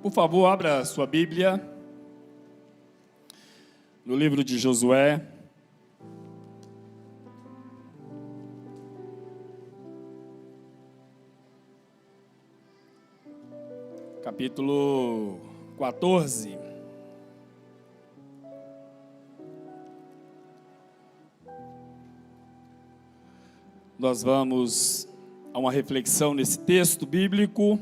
Por favor, abra sua Bíblia no livro de Josué. Capítulo 14. Nós vamos a uma reflexão nesse texto bíblico.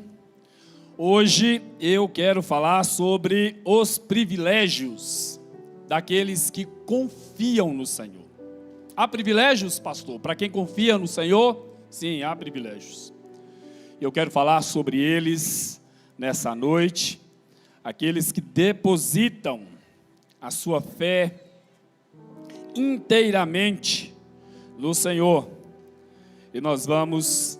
Hoje eu quero falar sobre os privilégios daqueles que confiam no Senhor. Há privilégios, pastor, para quem confia no Senhor? Sim, há privilégios. Eu quero falar sobre eles nessa noite. Aqueles que depositam a sua fé inteiramente no Senhor. E nós vamos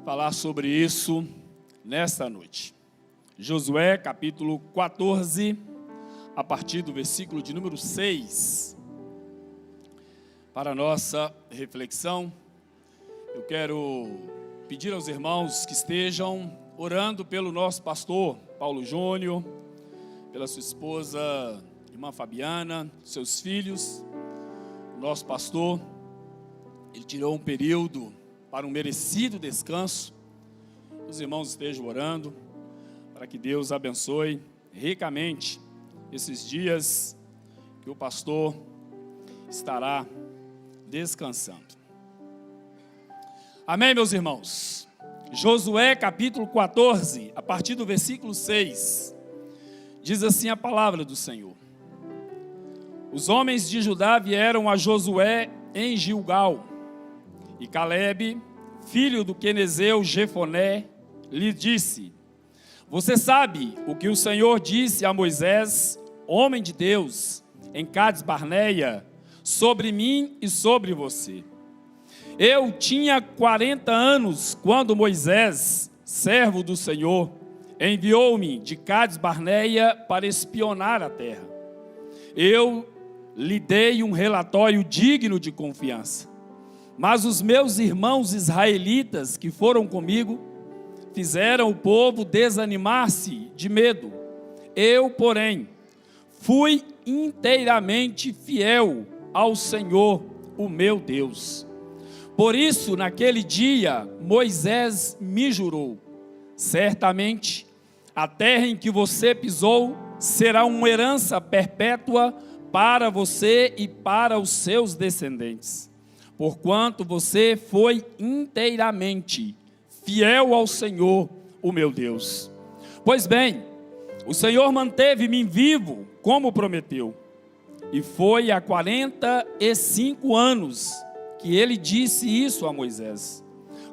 falar sobre isso nesta noite. Josué capítulo 14, a partir do versículo de número 6. Para a nossa reflexão, eu quero pedir aos irmãos que estejam orando pelo nosso pastor Paulo Júnior, pela sua esposa, irmã Fabiana, seus filhos. O nosso pastor, ele tirou um período para um merecido descanso. Os irmãos estejam orando para que Deus abençoe ricamente esses dias que o pastor estará descansando. Amém, meus irmãos? Josué capítulo 14, a partir do versículo 6, diz assim a palavra do Senhor: Os homens de Judá vieram a Josué em Gilgal, e Calebe, filho do quenezeu Jefoné, lhe disse: Você sabe o que o Senhor disse a Moisés, homem de Deus, em Cades Barneia, sobre mim e sobre você. Eu tinha 40 anos quando Moisés, servo do Senhor, enviou-me de Cades Barneia para espionar a terra. Eu lhe dei um relatório digno de confiança. Mas os meus irmãos israelitas que foram comigo fizeram o povo desanimar-se de medo. Eu, porém, fui inteiramente fiel ao Senhor, o meu Deus. Por isso, naquele dia, Moisés me jurou: certamente, a terra em que você pisou será uma herança perpétua para você e para os seus descendentes. Porquanto você foi inteiramente fiel ao Senhor, o meu Deus. Pois bem, o Senhor manteve-me vivo, como prometeu. E foi há 45 anos que ele disse isso a Moisés,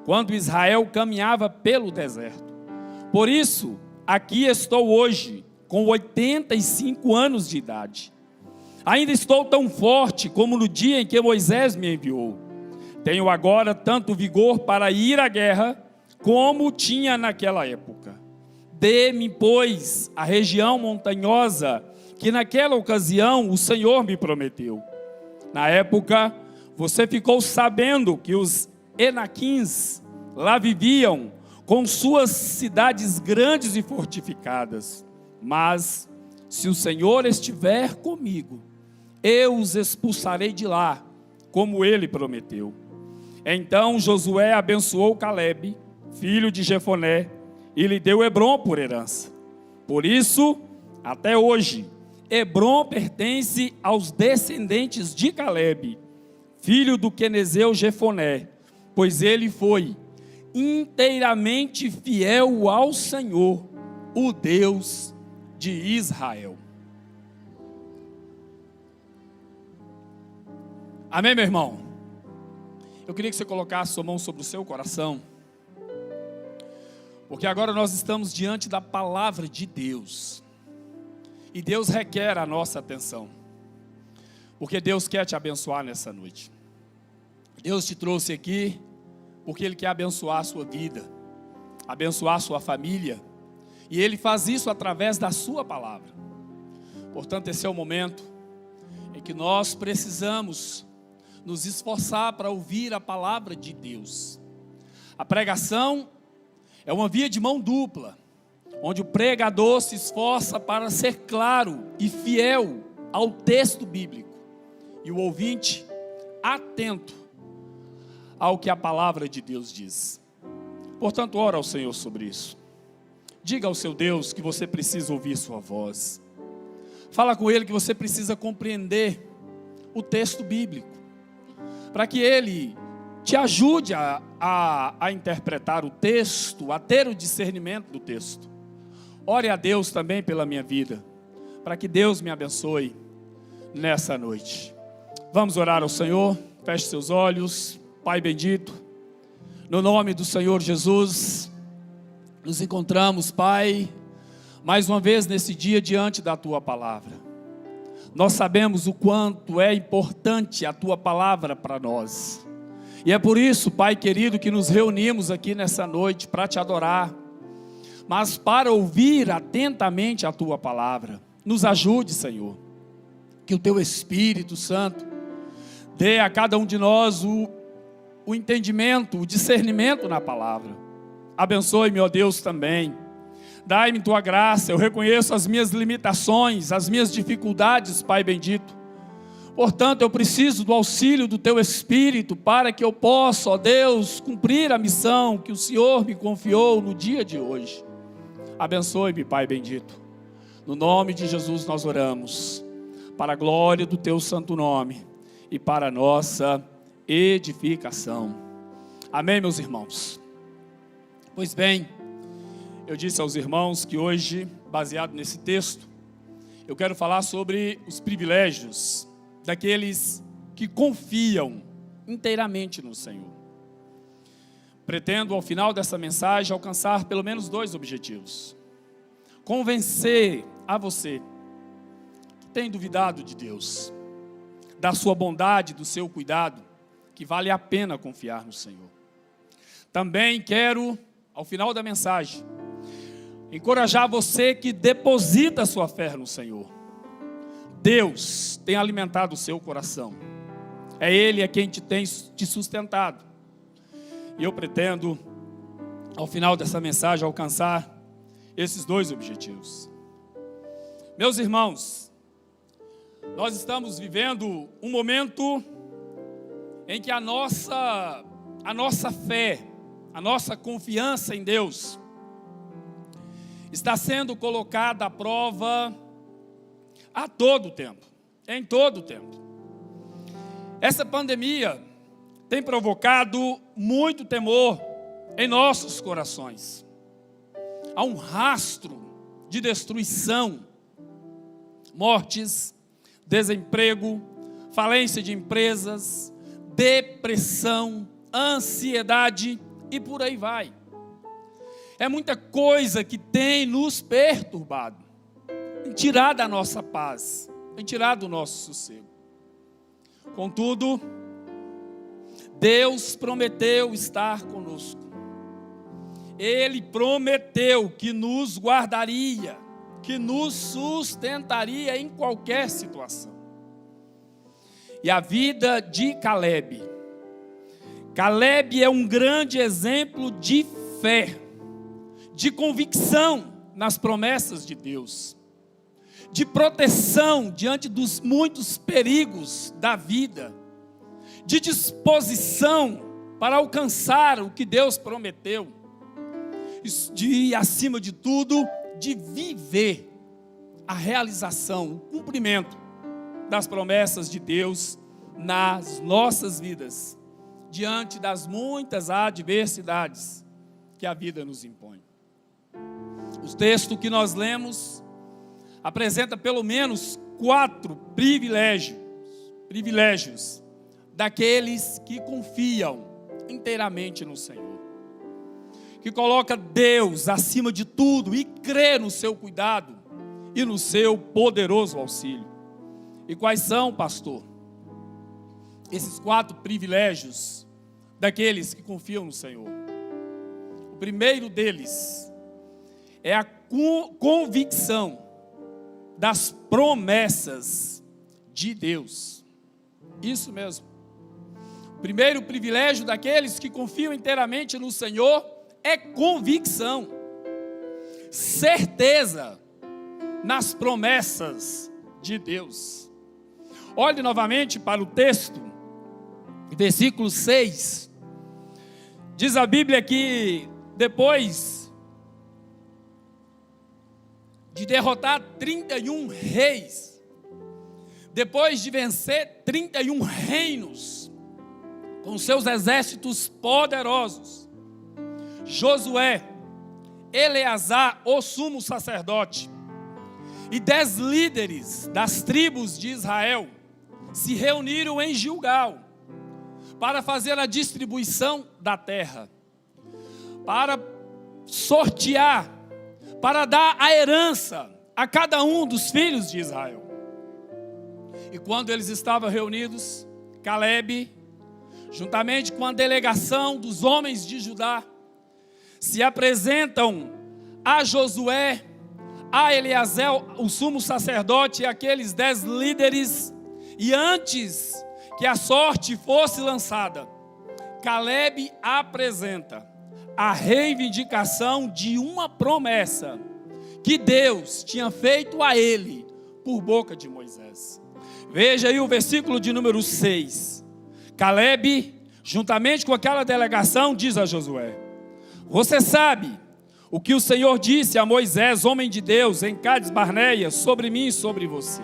quando Israel caminhava pelo deserto. Por isso, aqui estou hoje, com 85 anos de idade. Ainda estou tão forte como no dia em que Moisés me enviou. Tenho agora tanto vigor para ir à guerra, como tinha naquela época. Dê-me, pois, a região montanhosa, que naquela ocasião o Senhor me prometeu. Na época, você ficou sabendo que os Enaquins lá viviam, com suas cidades grandes e fortificadas. Mas, se o Senhor estiver comigo, eu os expulsarei de lá, como ele prometeu. Então Josué abençoou Calebe, filho de Jefoné, e lhe deu Hebrom por herança. Por isso, até hoje, Hebrom pertence aos descendentes de Calebe, filho do quenezeu Jefoné, pois ele foi inteiramente fiel ao Senhor, o Deus de Israel. Amém, meu irmão? Eu queria que você colocasse sua mão sobre o seu coração, porque agora nós estamos diante da palavra de Deus, e Deus requer a nossa atenção, porque Deus quer te abençoar nessa noite. Deus te trouxe aqui, porque Ele quer abençoar a sua vida, abençoar a sua família, e Ele faz isso através da sua palavra. Portanto, esse é o momento em que nós precisamos nos esforçar para ouvir a palavra de Deus. A pregação é uma via de mão dupla. onde o pregador se esforça para ser claro e fiel ao texto bíblico, e o ouvinte atento ao que a palavra de Deus diz. Portanto, ora ao Senhor sobre isso. Diga ao seu Deus que você precisa ouvir sua voz. Fala com Ele que você precisa compreender o texto bíblico, para que Ele te ajude a interpretar o texto, a ter o discernimento do texto. Ore a Deus também pela minha vida, para que Deus me abençoe nessa noite. Vamos orar ao Senhor. Feche seus olhos. Pai bendito, no nome do Senhor Jesus, nos encontramos, Pai, mais uma vez nesse dia diante da Tua Palavra. Nós sabemos o quanto é importante a Tua Palavra para nós. E é por isso, Pai querido, que nos reunimos aqui nessa noite para Te adorar, mas para ouvir atentamente a Tua Palavra. Nos ajude, Senhor, que o Teu Espírito Santo dê a cada um de nós o entendimento, o discernimento na palavra. Abençoe-me, ó Deus, também. Dai-me Tua graça. Eu reconheço as minhas limitações, as minhas dificuldades, Pai bendito. Portanto, eu preciso do auxílio do Teu Espírito para que eu possa, ó Deus, cumprir a missão que o Senhor me confiou no dia de hoje. Abençoe-me, Pai bendito. No nome de Jesus nós oramos, para a glória do Teu santo nome e para a nossa edificação. Amém, meus irmãos? Pois bem, eu disse aos irmãos que hoje, baseado nesse texto, eu quero falar sobre os privilégios daqueles que confiam inteiramente no Senhor. Pretendo, ao final dessa mensagem, alcançar pelo menos 2 objetivos. Convencer a você que tem duvidado de Deus, da sua bondade, do seu cuidado, que vale a pena confiar no Senhor. Também quero, ao final da mensagem, encorajar você que deposita sua fé no Senhor. Deus tem alimentado o seu coração. É Ele quem te tem te sustentado. E eu pretendo, ao final dessa mensagem, alcançar esses 2 objetivos. Meus irmãos, nós estamos vivendo um momento em que a nossa fé, a nossa confiança em Deus está sendo colocada à prova a todo tempo, em todo tempo. Essa pandemia tem provocado muito temor em nossos corações. Há um rastro de destruição, mortes, desemprego, falência de empresas, depressão, ansiedade e por aí vai. É muita coisa que tem nos perturbado, tem tirado a nossa paz, tem tirado o nosso sossego. Contudo, Deus prometeu estar conosco. Ele prometeu que nos guardaria, que nos sustentaria em qualquer situação. E a vida de Caleb. Caleb é um grande exemplo de fé, de convicção nas promessas de Deus, de proteção diante dos muitos perigos da vida, de disposição para alcançar o que Deus prometeu, de, acima de tudo, de viver a realização, o cumprimento das promessas de Deus nas nossas vidas, diante das muitas adversidades que a vida nos impõe. O texto que nós lemos apresenta pelo menos 4 privilégios daqueles que confiam inteiramente no Senhor, que coloca Deus acima de tudo e crê no seu cuidado e no seu poderoso auxílio. E quais são, pastor, esses 4 privilégios daqueles que confiam no Senhor? O primeiro deles é a convicção das promessas de Deus. Isso mesmo. O primeiro privilégio daqueles que confiam inteiramente no Senhor é convicção. certeza nas promessas de Deus. Olhe novamente para o texto, versículo 6. Diz a Bíblia que depois de derrotar 31 reis, depois de vencer 31 reinos, com seus exércitos poderosos, Josué, Eleazar, o sumo sacerdote, e 10 líderes das tribos de Israel se reuniram em Gilgal para fazer a distribuição da terra, para sortear, para dar a herança a cada um dos filhos de Israel. E quando eles estavam reunidos, Calebe, juntamente com a delegação dos homens de Judá, se apresentam a Josué, a Eleazar, o sumo sacerdote, e aqueles 10 líderes. E antes que a sorte fosse lançada, Calebe apresenta a reivindicação de uma promessa que Deus tinha feito a ele por boca de Moisés. Veja aí o versículo de número 6. Calebe, juntamente com aquela delegação, diz a Josué: você sabe o que o Senhor disse a Moisés, homem de Deus, em Cádiz Barneia, sobre mim e sobre você.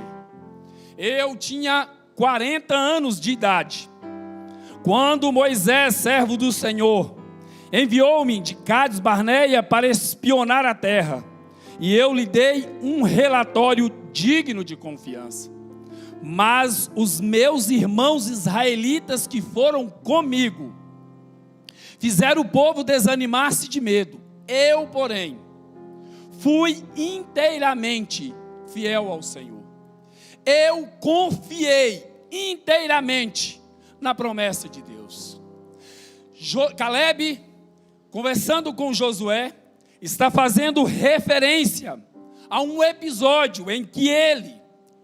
Eu tinha 40 anos de idade, quando Moisés, servo do Senhor, enviou-me de Cádiz Barneia para espionar a terra, e eu lhe dei um relatório digno de confiança. Mas os meus irmãos israelitas que foram comigo fizeram o povo desanimar-se de medo. Eu, porém, fui inteiramente fiel ao Senhor. Eu confiei inteiramente na promessa de Deus. Calebe, conversando com Josué, está fazendo referência a um episódio em que ele,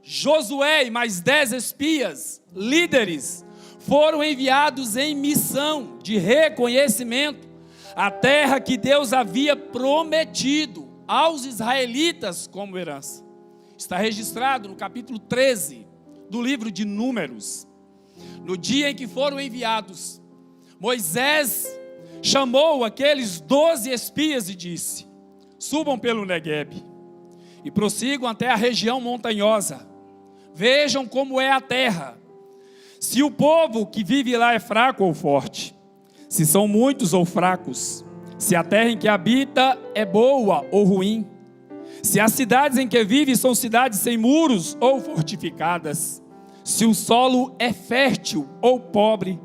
Josué e mais 10 espias, líderes, foram enviados em missão de reconhecimento à terra que Deus havia prometido aos israelitas como herança. Está registrado no capítulo 13 do livro de Números. No dia em que foram enviados, Moisés chamou aqueles 12 espias e disse: subam pelo Neguebe e prossigam até a região montanhosa. Vejam como é a terra, se o povo que vive lá é fraco ou forte, se são muitos ou fracos, se a terra em que habita é boa ou ruim, se as cidades em que vive são cidades sem muros ou fortificadas, se o solo é fértil ou pobre,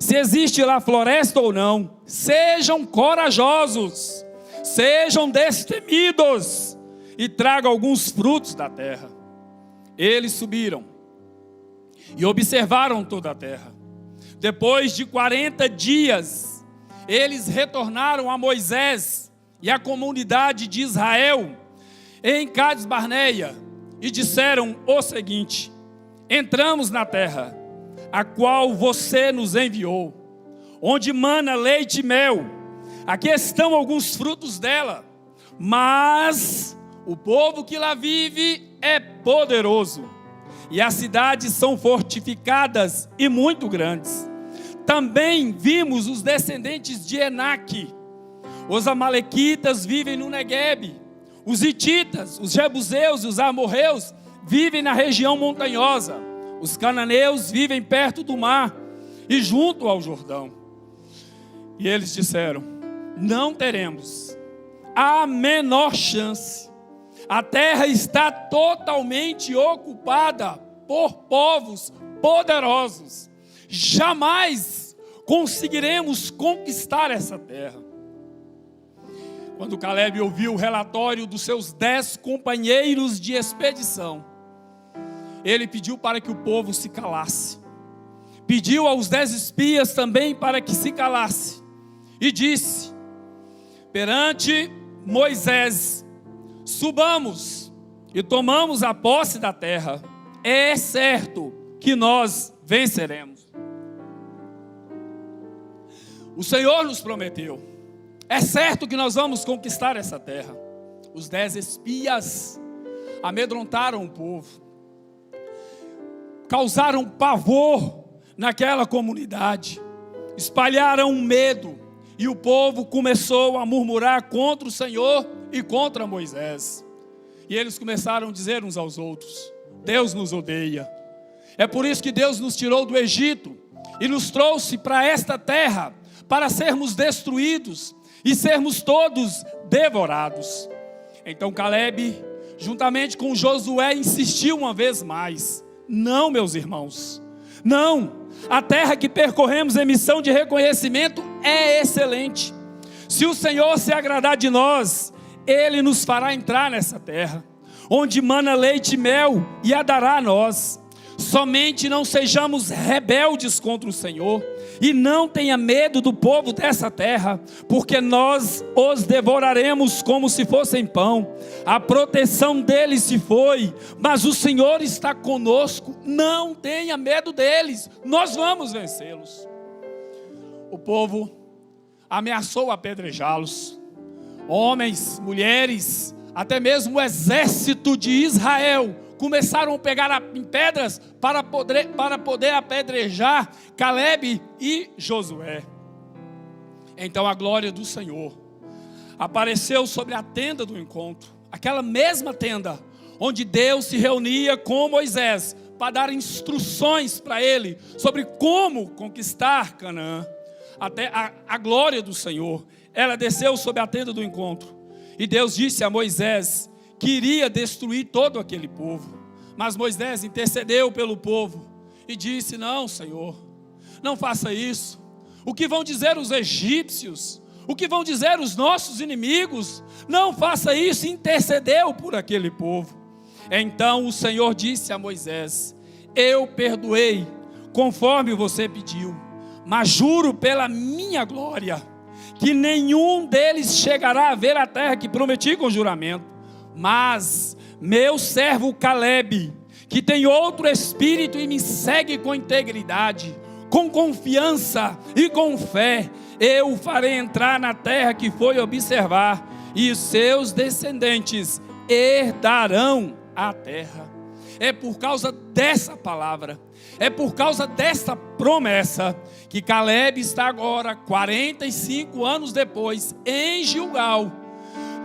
se existe lá floresta ou não. Sejam corajosos, sejam destemidos e tragam alguns frutos da terra. Eles subiram e observaram toda a terra. Depois de 40 dias, eles retornaram a Moisés e a comunidade de Israel em Cádiz Barneia e disseram o seguinte: entramos na terra, a qual você nos enviou, onde mana leite e mel. Aqui estão alguns frutos dela, mas o povo que lá vive é poderoso, e as cidades são fortificadas e muito grandes. Também vimos os descendentes de Enaque. Os amalequitas vivem no Neguebe. Os hititas, os jebuseus e os amorreus vivem na região montanhosa. Os cananeus vivem perto do mar e junto ao Jordão. E eles disseram: não teremos a menor chance. A terra está totalmente ocupada por povos poderosos. Jamais conseguiremos conquistar essa terra. Quando Calebe ouviu o relatório dos seus 10 companheiros de expedição, ele pediu para que o povo se calasse. Pediu aos 10 espias também para que se calasse. E disse perante Moisés: subamos e tomamos a posse da terra. É certo que nós venceremos. O Senhor nos prometeu. É certo que nós vamos conquistar essa terra. Os 10 espias amedrontaram o povo, causaram pavor naquela comunidade, espalharam medo, e o povo começou a murmurar contra o Senhor e contra Moisés. E eles começaram a dizer uns aos outros: Deus nos odeia. É por isso que Deus nos tirou do Egito e nos trouxe para esta terra, para sermos destruídos e sermos todos devorados. Então Caleb, juntamente com Josué, insistiu uma vez mais: não, meus irmãos, não. A terra que percorremos em missão de reconhecimento é excelente. Se o Senhor se agradar de nós, Ele nos fará entrar nessa terra, onde mana leite e mel, e a dará a nós. Somente não sejamos rebeldes contra o Senhor, e não tenha medo do povo dessa terra, porque nós os devoraremos como se fossem pão. A proteção deles se foi, mas o Senhor está conosco. Não tenha medo deles, nós vamos vencê-los. O povo ameaçou apedrejá-los. Homens, mulheres, até mesmo o exército de Israel começaram a pegar em pedras para poder apedrejar Caleb e Josué. Então a glória do Senhor apareceu sobre a tenda do encontro, aquela mesma tenda onde Deus se reunia com Moisés para dar instruções para ele sobre como conquistar Canaã. Até a glória do Senhor, ela desceu sobre a tenda do encontro, e Deus disse a Moisés que iria destruir todo aquele povo. Mas Moisés intercedeu pelo povo e disse: não, Senhor, não faça isso. O que vão dizer os egípcios? O que vão dizer os nossos inimigos? Não faça isso. Intercedeu por aquele povo. Então o Senhor disse a Moisés: eu perdoei conforme você pediu, mas juro pela minha glória que nenhum deles chegará a ver a terra que prometi com juramento. Mas meu servo Caleb, que tem outro espírito e me segue com integridade, com confiança e com fé, eu o farei entrar na terra que foi observar, e os seus descendentes herdarão a terra. É por causa dessa palavra, é por causa desta promessa, que Caleb está agora, 45 anos depois, em Gilgal,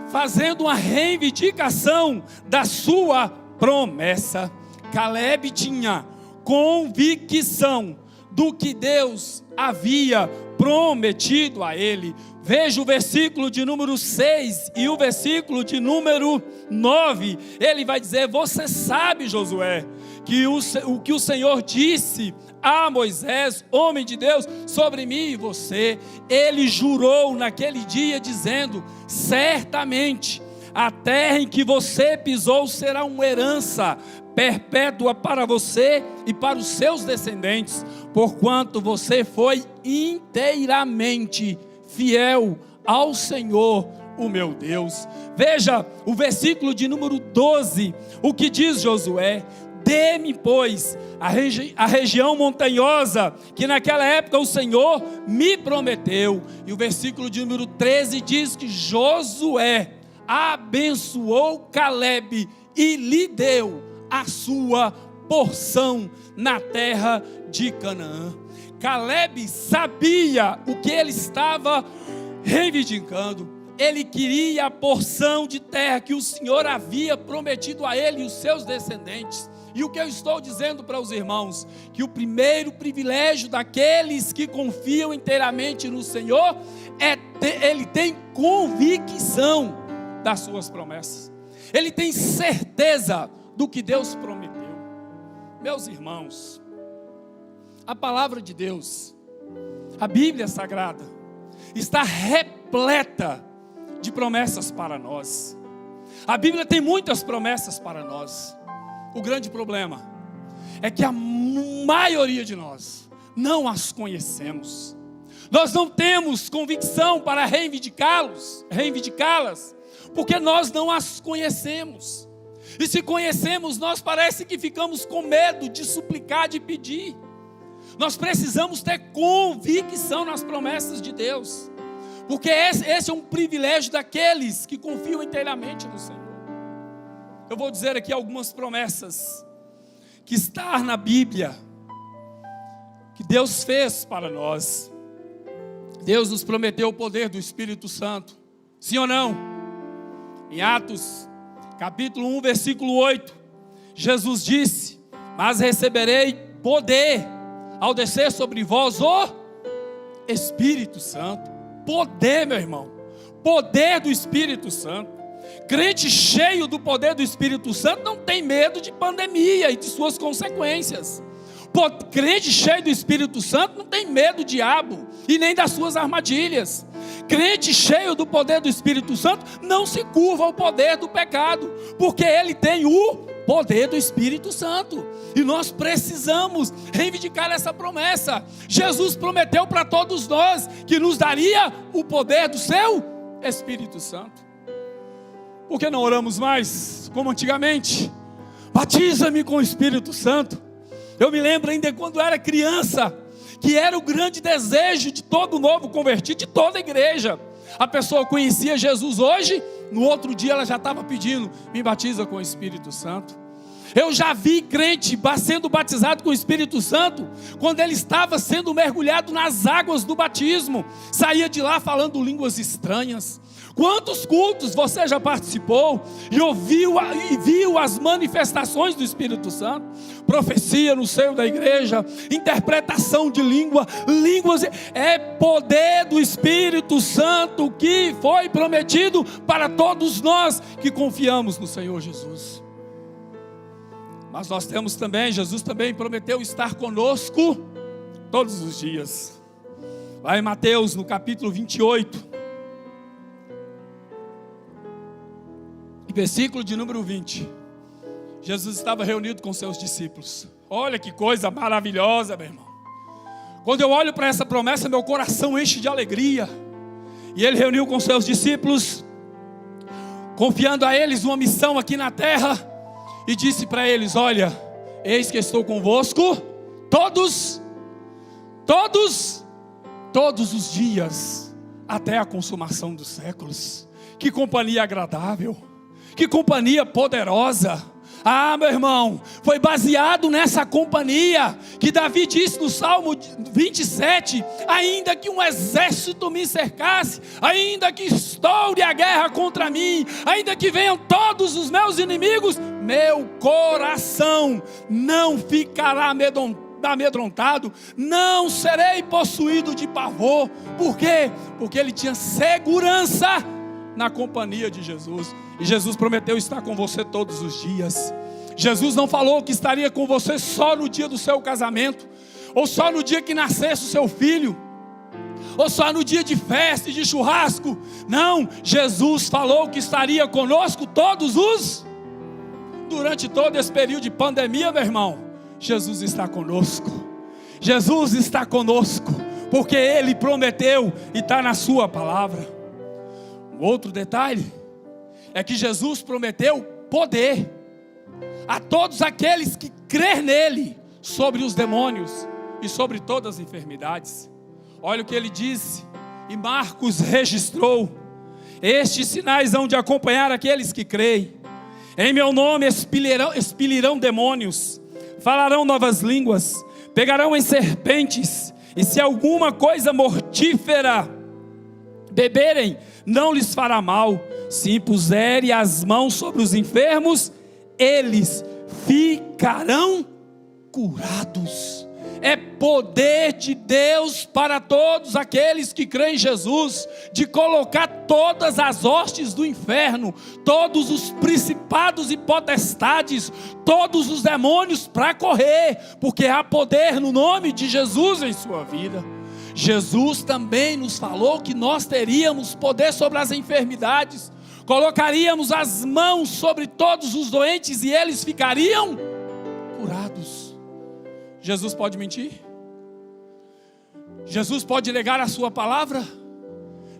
fazendo uma reivindicação da sua promessa. Caleb tinha convicção do que Deus havia prometido a ele. Veja o versículo de número 6 e o versículo de número 9. Ele vai dizer: você sabe, Josué, que o que o Senhor disse a Moisés, homem de Deus, sobre mim e você. Ele jurou naquele dia dizendo: certamente a terra em que você pisou será uma herança perpétua para você e para os seus descendentes, porquanto você foi inteiramente fiel ao Senhor, o meu Deus. Veja o versículo de número 12, o que diz Josué: dê-me, pois, a região montanhosa que naquela época o Senhor me prometeu. E o versículo de número 13 diz que Josué abençoou Caleb e lhe deu a sua porção na terra de Canaã. Caleb sabia o que ele estava reivindicando. Ele queria a porção de terra que o Senhor havia prometido a ele e os seus descendentes. E o que eu estou dizendo para os irmãos? Que o primeiro privilégio daqueles que confiam inteiramente no Senhor ele tem convicção das suas promessas. Ele tem certeza do que Deus prometeu. Meus irmãos, a palavra de Deus, a Bíblia Sagrada, está repleta de promessas para nós. A Bíblia tem muitas promessas para nós. O grande problema é que a maioria de nós não as conhecemos. Nós não temos convicção para reivindicá-las, porque nós não as conhecemos. E se conhecemos, nós parece que ficamos com medo de suplicar, de pedir. Nós precisamos ter convicção nas promessas de Deus. Porque esse é um privilégio daqueles que confiam inteiramente no Senhor. Eu vou dizer aqui algumas promessas que estão na Bíblia, que Deus fez para nós. Deus nos prometeu o poder do Espírito Santo, sim ou não? Em Atos, capítulo 1, versículo 8, Jesus disse: mas receberei poder ao descer sobre vós o Espírito Santo. Poder, meu irmão, poder do Espírito Santo. Crente cheio do poder do Espírito Santo não tem medo de pandemia e de suas consequências. Crente cheio do Espírito Santo não tem medo do diabo e nem das suas armadilhas. Crente cheio do poder do Espírito Santo não se curva ao poder do pecado, porque ele tem o poder do Espírito Santo. E nós precisamos reivindicar essa promessa. Jesus prometeu para todos nós que nos daria o poder do seu Espírito Santo. Por que não oramos mais como antigamente? Batiza-me com o Espírito Santo. Eu me lembro ainda quando era criança, que era o grande desejo de todo novo convertido, de toda a igreja. A pessoa conhecia Jesus hoje, no outro dia ela já estava pedindo: me batiza com o Espírito Santo. Eu já vi crente sendo batizado com o Espírito Santo, quando ele estava sendo mergulhado nas águas do batismo, saía de lá falando línguas estranhas. Quantos cultos você já participou e ouviu e viu as manifestações do Espírito Santo? Profecia no seio da igreja, interpretação de línguas, é poder do Espírito Santo que foi prometido para todos nós que confiamos no Senhor Jesus. Mas nós temos também, Jesus também prometeu estar conosco todos os dias. Lá em Mateus, no capítulo 28, versículo de número 20, Jesus estava reunido com seus discípulos. Olha que coisa maravilhosa, meu irmão. Quando eu olho para essa promessa, meu coração enche de alegria. E ele reuniu com seus discípulos, confiando a eles uma missão aqui na terra, e disse para eles: olha, eis que estou convosco todos os dias, até a consumação dos séculos. Que companhia agradável, que companhia poderosa. Ah, meu irmão, foi baseado nessa companhia que Davi disse no Salmo 27, ainda que um exército me cercasse, ainda que estoure a guerra contra mim, ainda que venham todos os meus inimigos, meu coração não ficará amedrontado, não serei possuído de pavor. Por quê? Porque ele tinha segurança na companhia de Jesus. E Jesus prometeu estar com você todos os dias. Jesus não falou que estaria com você só no dia do seu casamento, ou só no dia que nascesse o seu filho, ou só no dia de festa e de churrasco. Não, Jesus falou que estaria conosco durante todo esse período de pandemia, meu irmão. Jesus está conosco. Jesus está conosco, porque Ele prometeu e está na sua palavra. Outro detalhe é que Jesus prometeu poder a todos aqueles que crêem nele sobre os demônios e sobre todas as enfermidades. Olha o que ele disse, e Marcos registrou: estes sinais hão de acompanhar aqueles que creem. Em meu nome expelirão demônios, falarão novas línguas, pegarão em serpentes, e se alguma coisa mortífera beberem, não lhes fará mal. Se impuserem as mãos sobre os enfermos, eles ficarão curados. É poder de Deus para todos aqueles que creem em Jesus, de colocar todas as hostes do inferno, todos os principados e potestades, todos os demônios para correr, porque há poder no nome de Jesus em sua vida. Jesus também nos falou que nós teríamos poder sobre as enfermidades, colocaríamos as mãos sobre todos os doentes e eles ficariam curados. Jesus pode mentir? Jesus pode negar a sua palavra?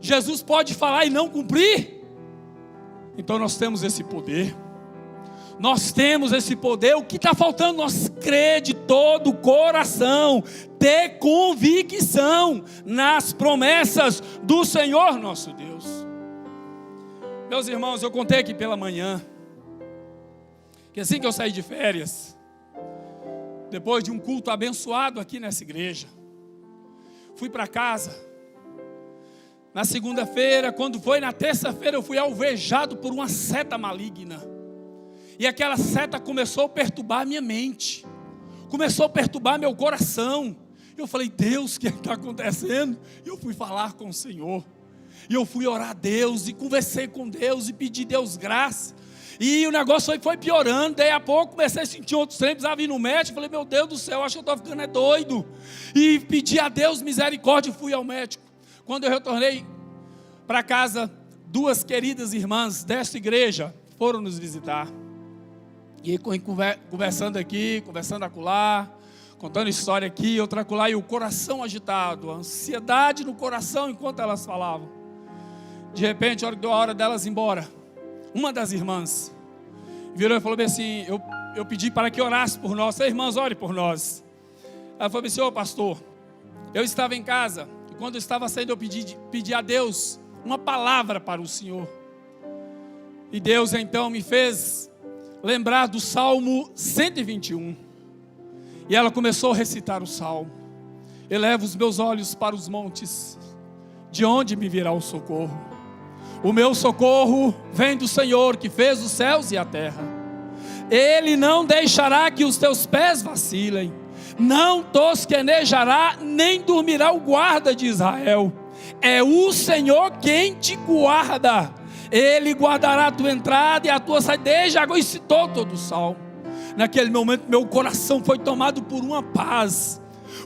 Jesus pode falar e não cumprir? Então nós temos esse poder. Nós temos esse poder. O que está faltando? Nós crer de todo o coração, ter convicção nas promessas do Senhor nosso Deus. Meus irmãos, eu contei aqui pela manhã, que assim que eu saí de férias, depois de um culto abençoado aqui nessa igreja, fui para casa. Na segunda-feira, quando foi na terça-feira, eu fui alvejado por uma seta maligna. E aquela seta começou a perturbar a minha mente, começou a perturbar meu coração. Eu falei: Deus, o que está acontecendo? E eu fui falar com o Senhor, e eu fui orar a Deus, e conversei com Deus, e pedi a Deus graça. E o negócio foi piorando. Daí a pouco comecei a sentir outros trem, precisava ir no médico. Falei: meu Deus do céu, acho que eu estou ficando doido. E pedi a Deus misericórdia e fui ao médico. Quando eu retornei para casa, duas queridas irmãs desta igreja foram nos visitar. E conversando aqui, conversando acolá, contando história aqui, outra acolá, e o coração agitado, a ansiedade no coração enquanto elas falavam. De repente, a hora que deu a hora delas ir embora, uma das irmãs virou e falou bem assim: eu pedi para que orasse por nós. Irmãs, ore por nós. Ela falou assim: ô pastor, eu estava em casa, e quando eu estava saindo eu pedi a Deus uma palavra para o Senhor. E Deus então me fez lembrar do Salmo 121. E ela começou a recitar o Salmo: eleva os meus olhos para os montes, de onde me virá o socorro? O meu socorro vem do Senhor, que fez os céus e a terra. Ele não deixará que os teus pés vacilem, não tosquenejará, nem dormirá o guarda de Israel. É o Senhor quem te guarda. Ele guardará a tua entrada e a tua saída. Desde agora, e citou todo o salmo. Naquele momento meu coração foi tomado por uma paz,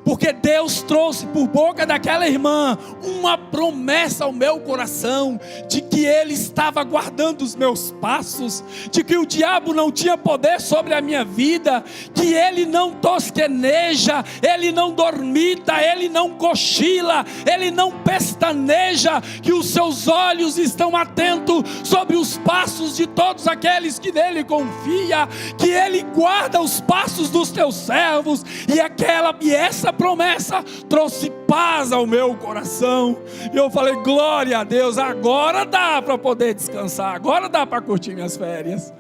porque Deus trouxe por boca daquela irmã uma promessa ao meu coração, de que Ele estava guardando os meus passos, de que o diabo não tinha poder sobre a minha vida, que Ele não tosqueneja, Ele não dormita, Ele não cochila, Ele não pestaneja, que os seus olhos estão atentos sobre os passos de todos aqueles que nele confia, que Ele guarda os passos dos teus servos. E essa promessa trouxe paz ao meu coração. E eu falei: glória a Deus, agora dá para poder descansar, agora dá para curtir minhas férias,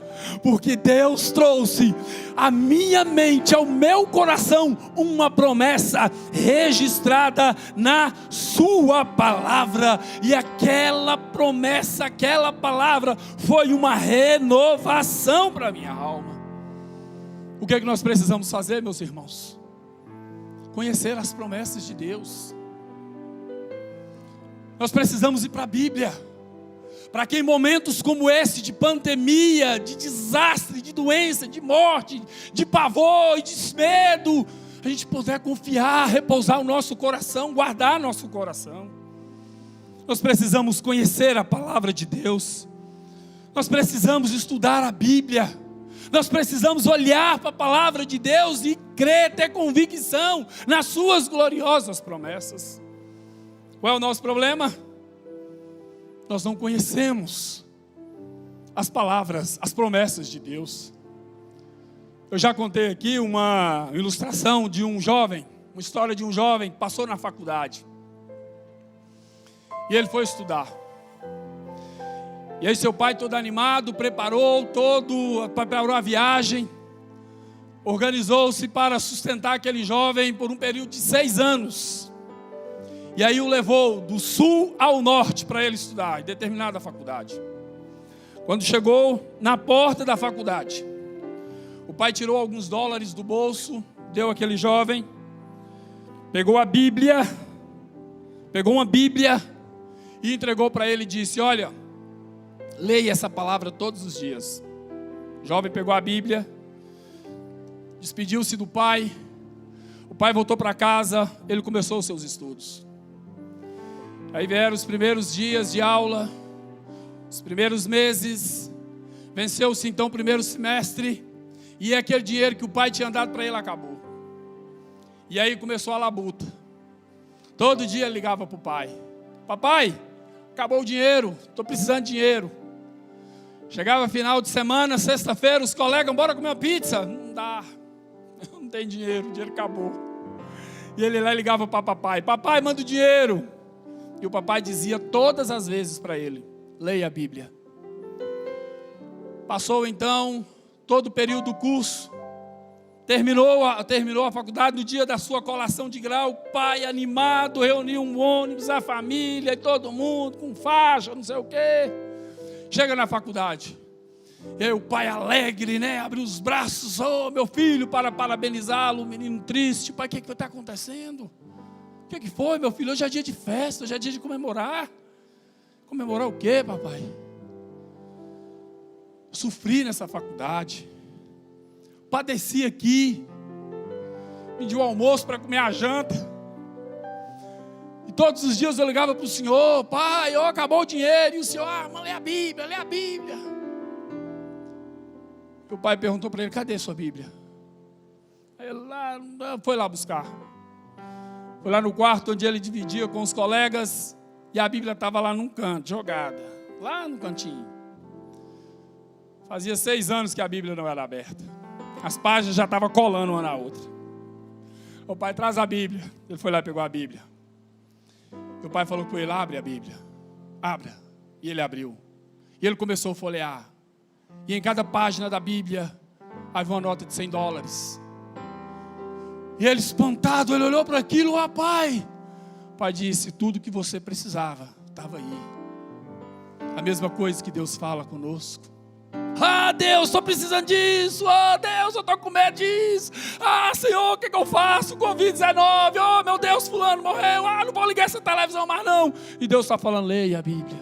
porque Deus trouxe à minha mente, ao meu coração, uma promessa registrada na sua palavra. E aquela promessa, aquela palavra foi uma renovação para a minha alma. O que é que nós precisamos fazer, meus irmãos? Conhecer as promessas de Deus. Nós precisamos ir para a Bíblia, para que em momentos como esse, de pandemia, de desastre, de doença, de morte, de pavor e de medo, a gente puder confiar, repousar o nosso coração, guardar nosso coração. Nós precisamos conhecer a palavra de Deus. Nós precisamos estudar a Bíblia. Nós precisamos olhar para a palavra de Deus e crer, ter convicção nas suas gloriosas promessas. Qual é o nosso problema? Nós não conhecemos as palavras, as promessas de Deus. Eu já contei aqui uma ilustração de um jovem, uma história de um jovem que passou na faculdade. E ele foi estudar. E aí seu pai, todo animado, preparou a viagem, organizou-se para sustentar aquele jovem por um período de 6 anos. E aí o levou do sul ao norte para ele estudar em determinada faculdade. Quando chegou na porta da faculdade, o pai tirou alguns dólares do bolso, deu àquele jovem, pegou uma Bíblia e entregou para ele e disse: olha, leia essa palavra todos os dias. O jovem pegou a Bíblia, despediu-se do pai. O pai voltou para casa, ele começou os seus estudos. Aí vieram os primeiros dias de aula, os primeiros meses, venceu-se então o primeiro semestre, e aquele dinheiro que o pai tinha dado para ele acabou. E aí começou a labuta. Todo dia ele ligava para o pai: papai, acabou o dinheiro, estou precisando de dinheiro. Chegava final de semana, sexta-feira, os colegas, bora comer uma pizza. Não dá, não tem dinheiro, o dinheiro acabou. E ele lá ligava para papai, papai, manda o dinheiro. E o papai dizia todas as vezes para ele, leia a Bíblia. Passou então todo o período do curso, terminou a faculdade. No dia da sua colação de grau, o pai animado, reuniu um ônibus, a família e todo mundo, com faixa, não sei o quê. Chega na faculdade, e aí o pai alegre, né, abre os braços, oh meu filho, para parabenizá-lo, o menino triste, pai, o que está acontecendo? O que foi, meu filho? Hoje é dia de festa, hoje é dia de comemorar. Comemorar o quê, papai? Sofri nessa faculdade, padeci aqui, pedi o almoço para comer a janta, e todos os dias eu ligava para o senhor, pai, acabou o dinheiro, e o senhor, mas lê a Bíblia, lê a Bíblia. E o pai perguntou para ele, cadê a sua Bíblia? Aí ele foi lá buscar, foi lá no quarto onde ele dividia com os colegas, e a Bíblia estava lá num canto, jogada, lá no cantinho. Fazia 6 anos que a Bíblia não era aberta. As páginas já estavam colando uma na outra. O pai, traz a Bíblia. Ele foi lá e pegou a Bíblia. E o pai falou com ele, abre a Bíblia. Abra. E ele abriu. E ele começou a folhear. E em cada página da Bíblia havia uma nota de $100. E ele espantado, ele olhou para aquilo, pai. O pai disse, tudo que você precisava estava aí. A mesma coisa que Deus fala conosco. Deus, estou precisando disso. Deus, eu estou com medo disso. Senhor, o que eu faço? Covid-19. Meu Deus, fulano morreu. Não vou ligar essa televisão mais não. E Deus está falando, leia a Bíblia.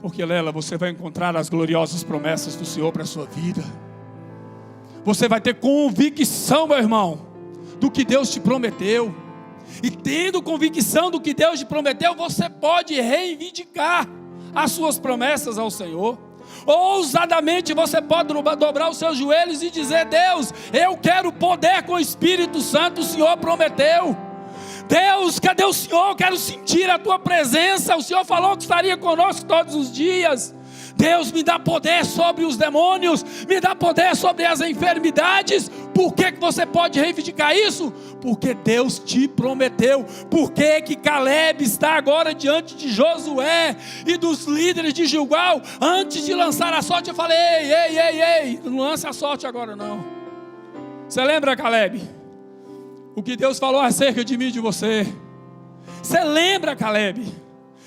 Porque nela você vai encontrar as gloriosas promessas do Senhor para a sua vida. Você vai ter convicção, meu irmão, do que Deus te prometeu. E tendo convicção do que Deus te prometeu, você pode reivindicar as suas promessas ao Senhor. Ousadamente você pode dobrar os seus joelhos e dizer, Deus, eu quero poder com o Espírito Santo, o Senhor prometeu. Deus, cadê o Senhor? Eu quero sentir a tua presença. O Senhor falou que estaria conosco todos os dias. Deus, me dá poder sobre os demônios, me dá poder sobre as enfermidades. Por que você pode reivindicar isso? Porque Deus te prometeu. Por que Caleb está agora diante de Josué e dos líderes de Gilgal? Antes de lançar a sorte, eu falei, ei, não lance a sorte agora não. Você lembra, Caleb, o que Deus falou acerca de mim e de você? Você lembra, Caleb?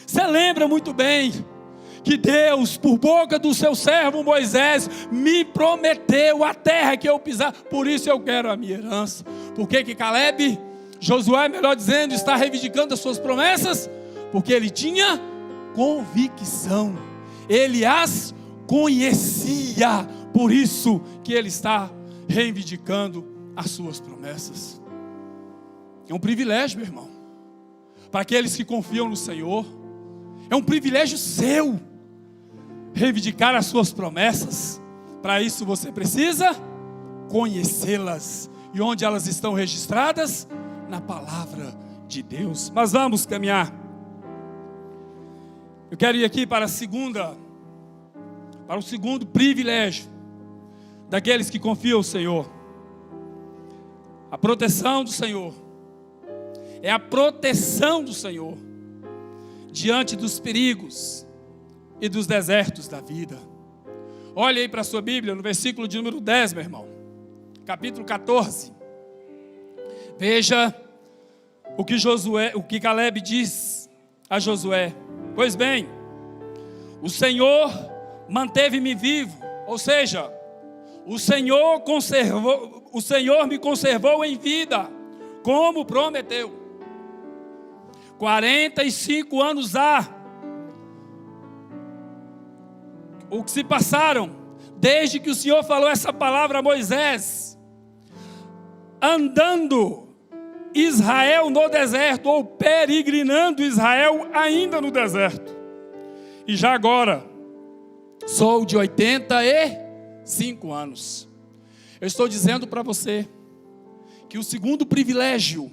Você lembra muito bem que Deus, por boca do seu servo Moisés, me prometeu a terra que eu pisar, por isso eu quero a minha herança. Por que Caleb, Josué, melhor dizendo, está reivindicando as suas promessas? Porque ele tinha convicção, ele as conhecia, por isso que ele está reivindicando as suas promessas. É um privilégio, meu irmão, para aqueles que confiam no Senhor. É um privilégio seu reivindicar as suas promessas. Para isso você precisa conhecê-las. E onde elas estão registradas? Na palavra de Deus. Mas vamos caminhar. Eu quero ir aqui para o segundo privilégio daqueles que confiam no Senhor. A proteção do Senhor. É a proteção do Senhor diante dos perigos e dos desertos da vida. Olha aí para a sua Bíblia, no versículo de número 10, meu irmão. Capítulo 14. Veja o que Caleb diz a Josué. Pois bem, o Senhor manteve-me vivo, ou seja, o Senhor me conservou em vida, como prometeu. 45 anos o que se passaram desde que o Senhor falou essa palavra a Moisés, andando Israel no deserto, ou peregrinando Israel ainda no deserto. E já agora sou de 85 anos. Eu estou dizendo para você que o segundo privilégio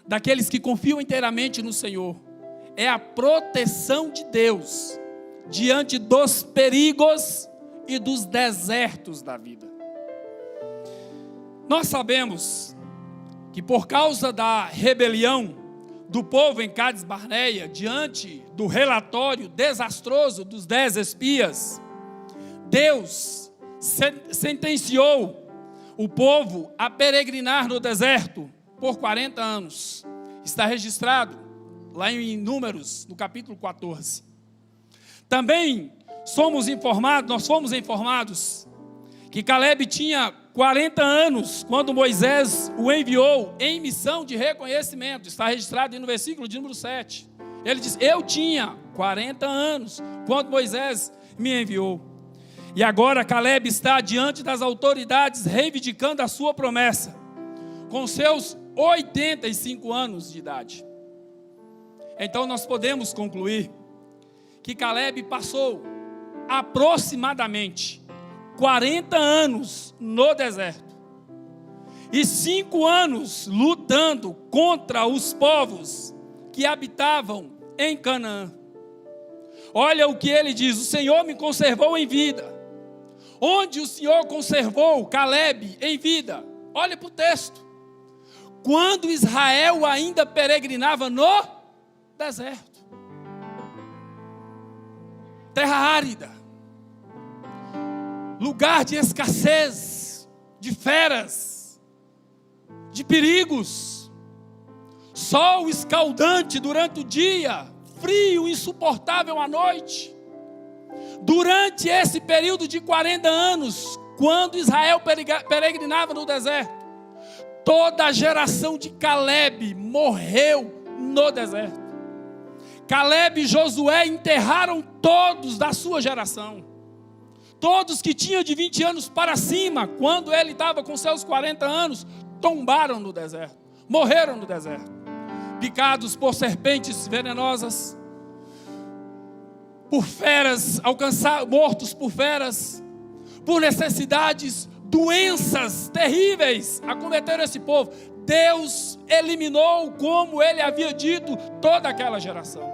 daqueles que confiam inteiramente no Senhor é a proteção de Deus diante dos perigos e dos desertos da vida. Nós sabemos que por causa da rebelião do povo em Cádiz Barneia, diante do relatório desastroso dos 10 espias, Deus sentenciou o povo a peregrinar no deserto por 40 anos. Está registrado lá em Números, no capítulo 14. Também nós fomos informados que Caleb tinha 40 anos quando Moisés o enviou em missão de reconhecimento. Está registrado no versículo de número 7. Ele diz: eu tinha 40 anos quando Moisés me enviou. E agora Caleb está diante das autoridades reivindicando a sua promessa, com seus 85 anos de idade. Então nós podemos concluir que Caleb passou aproximadamente 40 anos no deserto e 5 anos lutando contra os povos que habitavam em Canaã. Olha o que ele diz: o Senhor me conservou em vida. Onde o Senhor conservou Caleb em vida? Olha para o texto. Quando Israel ainda peregrinava no deserto. Terra árida. Lugar de escassez, de feras, de perigos. Sol escaldante durante o dia, frio insuportável à noite. Durante esse período de 40 anos, quando Israel peregrinava no deserto, toda a geração de Caleb morreu no deserto. Caleb e Josué enterraram todos da sua geração. Todos que tinham de 20 anos para cima, quando ele estava com seus 40 anos, tombaram no deserto, morreram no deserto, picados por serpentes venenosas, por feras, mortos por feras, por necessidades, doenças terríveis acometeram esse povo. Deus eliminou, como ele havia dito, toda aquela geração.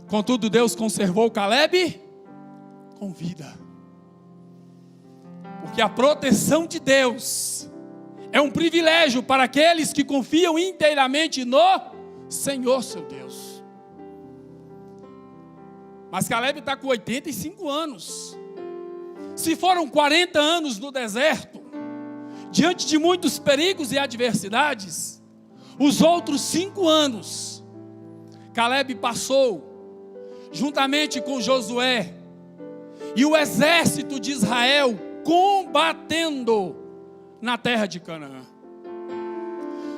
Contudo, Deus conservou Caleb com vida, porque a proteção de Deus é um privilégio para aqueles que confiam inteiramente no Senhor seu Deus. Mas Caleb está com 85 anos. Se foram 40 anos no deserto, diante de muitos perigos e adversidades, os outros 5 anos, Caleb passou, juntamente com Josué, e o exército de Israel, combatendo na terra de Canaã.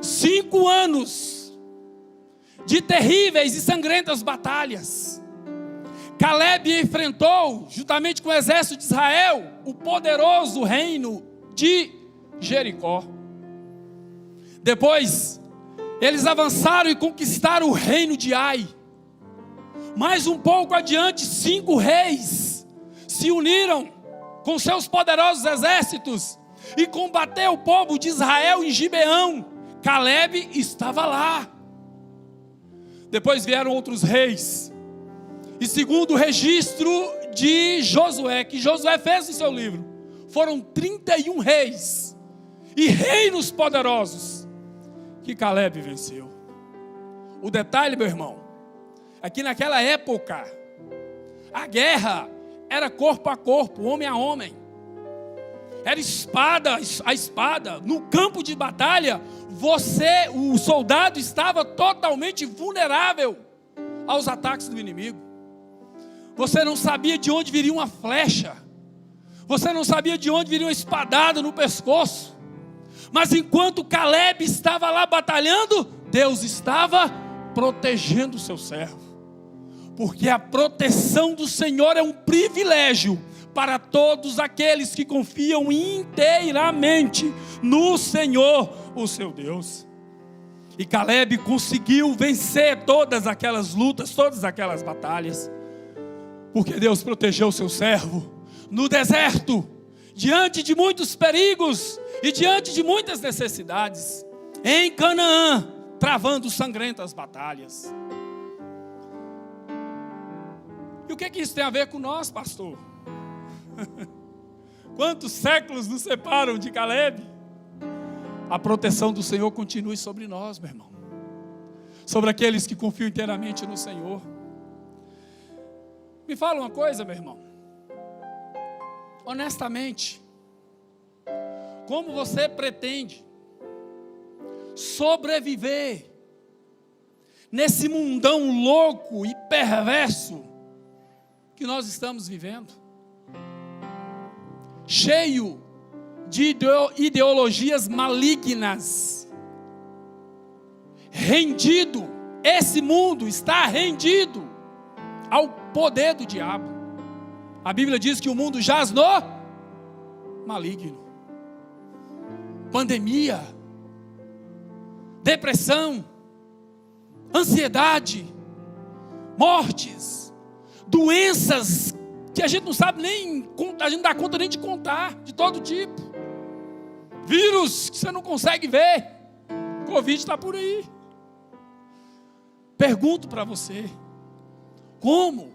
5 anos de terríveis e sangrentas batalhas. Caleb enfrentou, juntamente com o exército de Israel, o poderoso reino de Jericó. Depois, eles avançaram e conquistaram o reino de Ai. Mais um pouco adiante, 5 reis se uniram com seus poderosos exércitos e combateu o povo de Israel em Gibeão. Caleb estava lá. Depois vieram outros reis. E segundo o registro de Josué, que Josué fez em seu livro, foram 31 reis e reinos poderosos que Caleb venceu. O detalhe, meu irmão, é que naquela época a guerra era corpo a corpo, homem a homem. Era espada a espada. No campo de batalha, o soldado estava totalmente vulnerável aos ataques do inimigo. Você não sabia de onde viria uma flecha. Você não sabia de onde viria uma espadada no pescoço. Mas enquanto Caleb estava lá batalhando, Deus estava protegendo o seu servo. Porque a proteção do Senhor é um privilégio para todos aqueles que confiam inteiramente no Senhor, o seu Deus. E Caleb conseguiu vencer todas aquelas lutas, todas aquelas batalhas. Porque Deus protegeu o seu servo no deserto, diante de muitos perigos e diante de muitas necessidades, em Canaã, travando sangrentas batalhas. E o que isso tem a ver com nós, pastor? Quantos séculos nos separam de Caleb? A proteção do Senhor continue sobre nós, meu irmão. Sobre aqueles que confiam inteiramente no Senhor. Me fala uma coisa, meu irmão. Honestamente, como você pretende sobreviver nesse mundão louco e perverso que nós estamos vivendo? Cheio de ideologias malignas, rendido, esse mundo está rendido ao poder do diabo. A Bíblia diz que o mundo jaz no maligno. Pandemia, depressão, ansiedade, mortes, doenças que a gente não sabe nem, a gente não dá conta nem de contar, de todo tipo. Vírus que você não consegue ver. Covid está por aí. Pergunto para você, como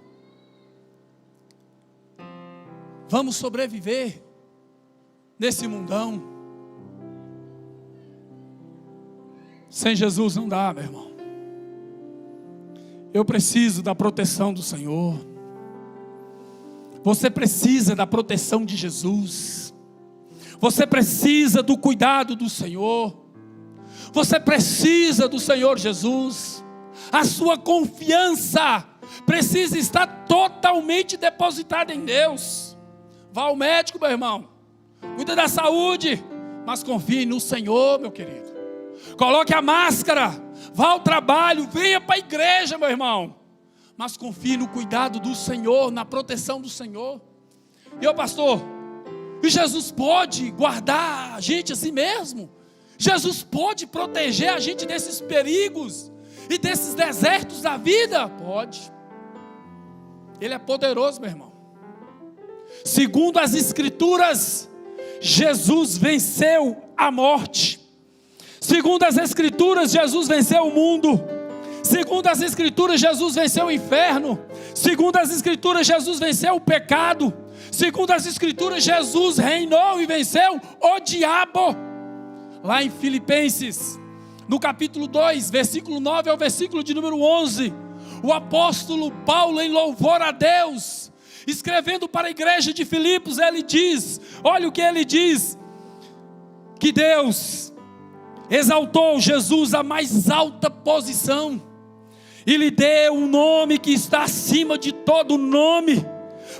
vamos sobreviver nesse mundão? Sem Jesus não dá, meu irmão. Eu preciso da proteção do Senhor. Você precisa da proteção de Jesus. Você precisa do cuidado do Senhor. Você precisa do Senhor Jesus. A sua confiança precisa estar totalmente depositada em Deus. Vá ao médico, meu irmão. Cuida da saúde, mas confie no Senhor, meu querido. Coloque a máscara. Vá ao trabalho, venha para a igreja, meu irmão. Mas confie no cuidado do Senhor, na proteção do Senhor. E eu, pastor, e Jesus pode guardar a gente assim mesmo? Jesus pode proteger a gente desses perigos e desses desertos da vida? Pode. Ele é poderoso, meu irmão. Segundo as Escrituras, Jesus venceu a morte. Segundo as Escrituras, Jesus venceu o mundo. Segundo as Escrituras, Jesus venceu o inferno. Segundo as Escrituras, Jesus venceu o pecado. Segundo as Escrituras, Jesus reinou e venceu o diabo. Lá em Filipenses, no capítulo 2, versículo 9 ao versículo de número 11, o apóstolo Paulo, em louvor a Deus, escrevendo para a igreja de Filipos, ele diz, olha o que ele diz, que Deus exaltou Jesus à mais alta posição, e lhe deu um nome que está acima de todo nome,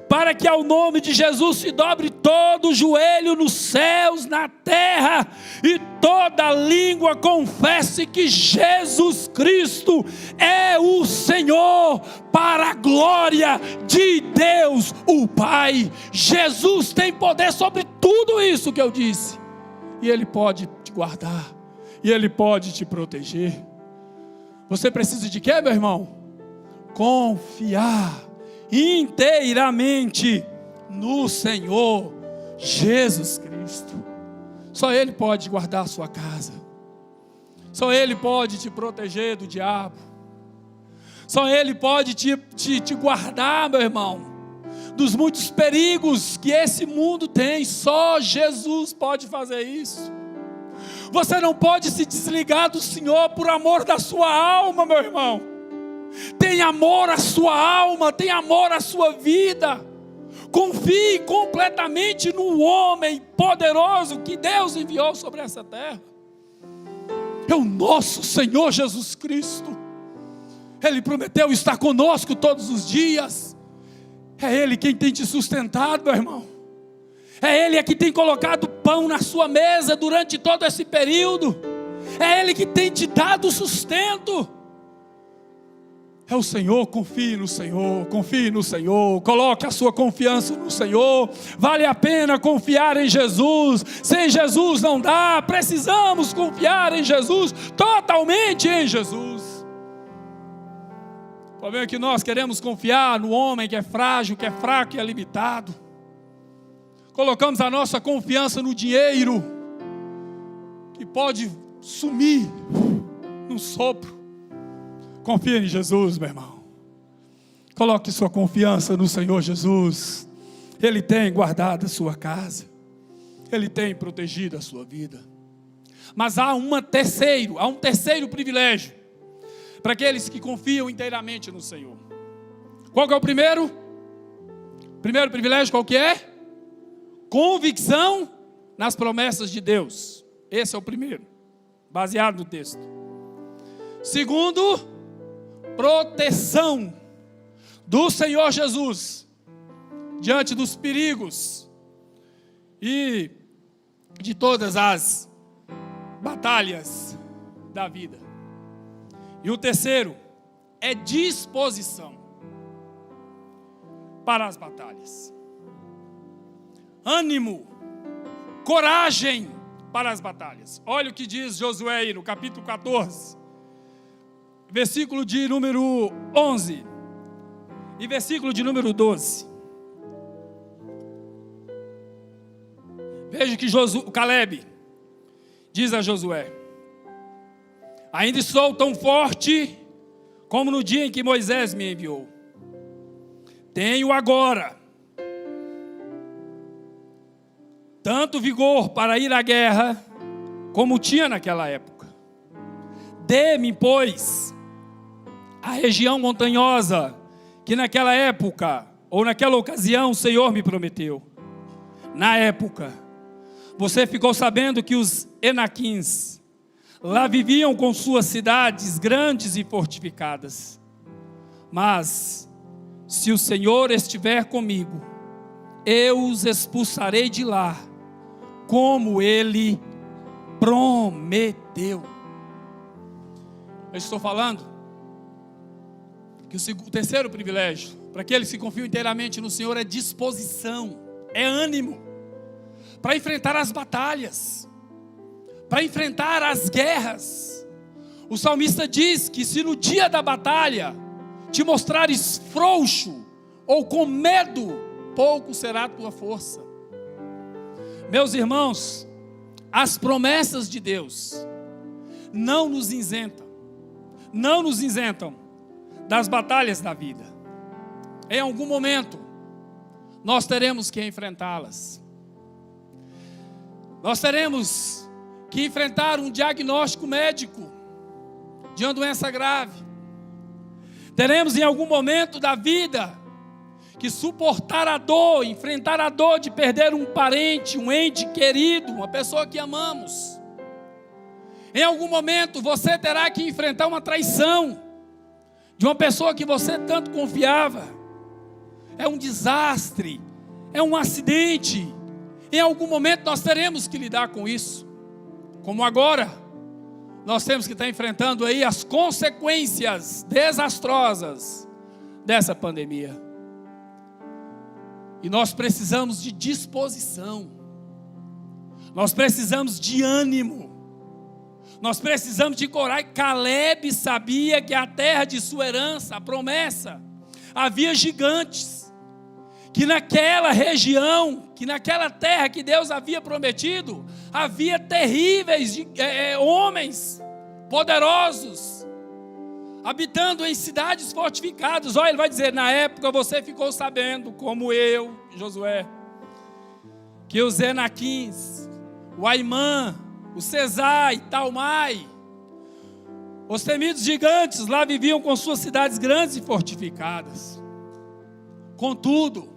para que ao nome de Jesus se dobre todo o joelho nos céus, na terra, e toda língua confesse que Jesus Cristo é o Senhor, para a glória de Deus o Pai. Jesus tem poder sobre tudo isso que eu disse, e Ele pode te guardar, e Ele pode te proteger. Você precisa de quê, meu irmão? Confiar inteiramente no Senhor Jesus Cristo. Só Ele pode guardar a sua casa. Só Ele pode te proteger do diabo. Só Ele pode te guardar, meu irmão, dos muitos perigos que esse mundo tem. Só Jesus pode fazer isso. Você não pode se desligar do Senhor por amor da sua alma, meu irmão. Tem amor à sua alma, tem amor à sua vida. Confie completamente no homem poderoso que Deus enviou sobre essa terra. É o nosso Senhor Jesus Cristo. Ele prometeu estar conosco todos os dias. É Ele quem tem te sustentado, meu irmão. É Ele que tem colocado pão na sua mesa durante todo esse período. É Ele que tem te dado sustento. É o Senhor. Confie no Senhor, confie no Senhor, coloque a sua confiança no Senhor. Vale a pena confiar em Jesus. Sem Jesus não dá, precisamos confiar em Jesus, totalmente em Jesus. O problema é que nós queremos confiar no homem que é frágil, que é fraco e é limitado. Colocamos a nossa confiança no dinheiro, que pode sumir num sopro. Confia em Jesus, meu irmão. Coloque sua confiança no Senhor Jesus. Ele tem guardado a sua casa. Ele tem protegido a sua vida. Mas há um terceiro privilégio para aqueles que confiam inteiramente no Senhor. Qual que é o primeiro? Primeiro privilégio qual que é? Convicção nas promessas de Deus. Esse é o primeiro, baseado no texto. Segundo, proteção do Senhor Jesus diante dos perigos e de todas as batalhas da vida. E o terceiro é disposição para as batalhas. Ânimo, coragem para as batalhas. Olha o que diz Josué aí no capítulo 14, versículo de número 11 e versículo de número 12. Veja que Caleb diz a Josué: ainda sou tão forte como no dia em que Moisés me enviou. Tenho agora tanto vigor para ir à guerra como tinha naquela época. Dê-me, pois, a região montanhosa que naquela época, ou naquela ocasião, o Senhor me prometeu. Na época, você ficou sabendo que os Enaquins lá viviam com suas cidades grandes e fortificadas. Mas, se o Senhor estiver comigo, eu os expulsarei de lá, como Ele prometeu. Eu estou falando que o terceiro privilégio, para aqueles que confiam inteiramente no Senhor, é disposição, é ânimo, para enfrentar as batalhas, para enfrentar as guerras. O salmista diz que se no dia da batalha te mostrares frouxo ou com medo, pouco será a tua força. Meus irmãos, as promessas de Deus não nos isentam das batalhas da vida. Em algum momento, nós teremos que enfrentá-las. Nós teremos que enfrentar um diagnóstico médico de uma doença grave. Teremos em algum momento da vida que suportar a dor, enfrentar a dor de perder um parente, um ente querido, uma pessoa que amamos. Em algum momento você terá que enfrentar uma traição de uma pessoa que você tanto confiava. É um desastre, é um acidente. Em algum momento nós teremos que lidar com isso. Como agora, nós temos que estar enfrentando aí as consequências desastrosas dessa pandemia. E nós precisamos de disposição. Nós precisamos de ânimo. Nós precisamos de coragem. Caleb sabia que a terra de sua herança, a promessa, havia gigantes. Que naquela região, que naquela terra que Deus havia prometido, havia terríveis homens poderosos, habitando em cidades fortificadas. Olha, ele vai dizer, na época você ficou sabendo, como eu, Josué, que os Enaquins, o Aimã, o Cesai, Talmai, os temidos gigantes lá viviam com suas cidades grandes e fortificadas. Contudo,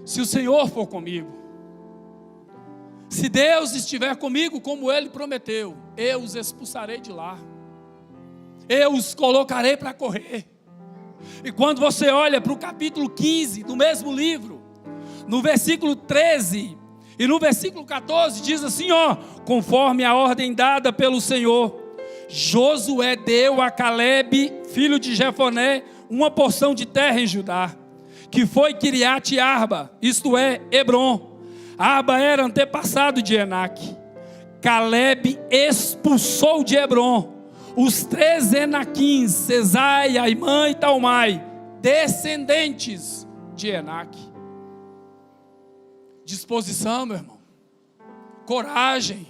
se o Senhor for comigo, se Deus estiver comigo como Ele prometeu, eu os expulsarei de lá, eu os colocarei para correr. E quando você olha para o capítulo 15 do mesmo livro, no versículo 13 e no versículo 14, diz assim, conforme a ordem dada pelo Senhor, Josué deu a Caleb, filho de Jefoné, uma porção de terra em Judá, que foi Kiriat Arba, isto é, Hebron. Arba era antepassado de Enaque. Caleb expulsou de Hebron os 3 Enaquins, Cesai, Aimã e Talmai, descendentes de Enaque. Disposição, meu irmão, coragem.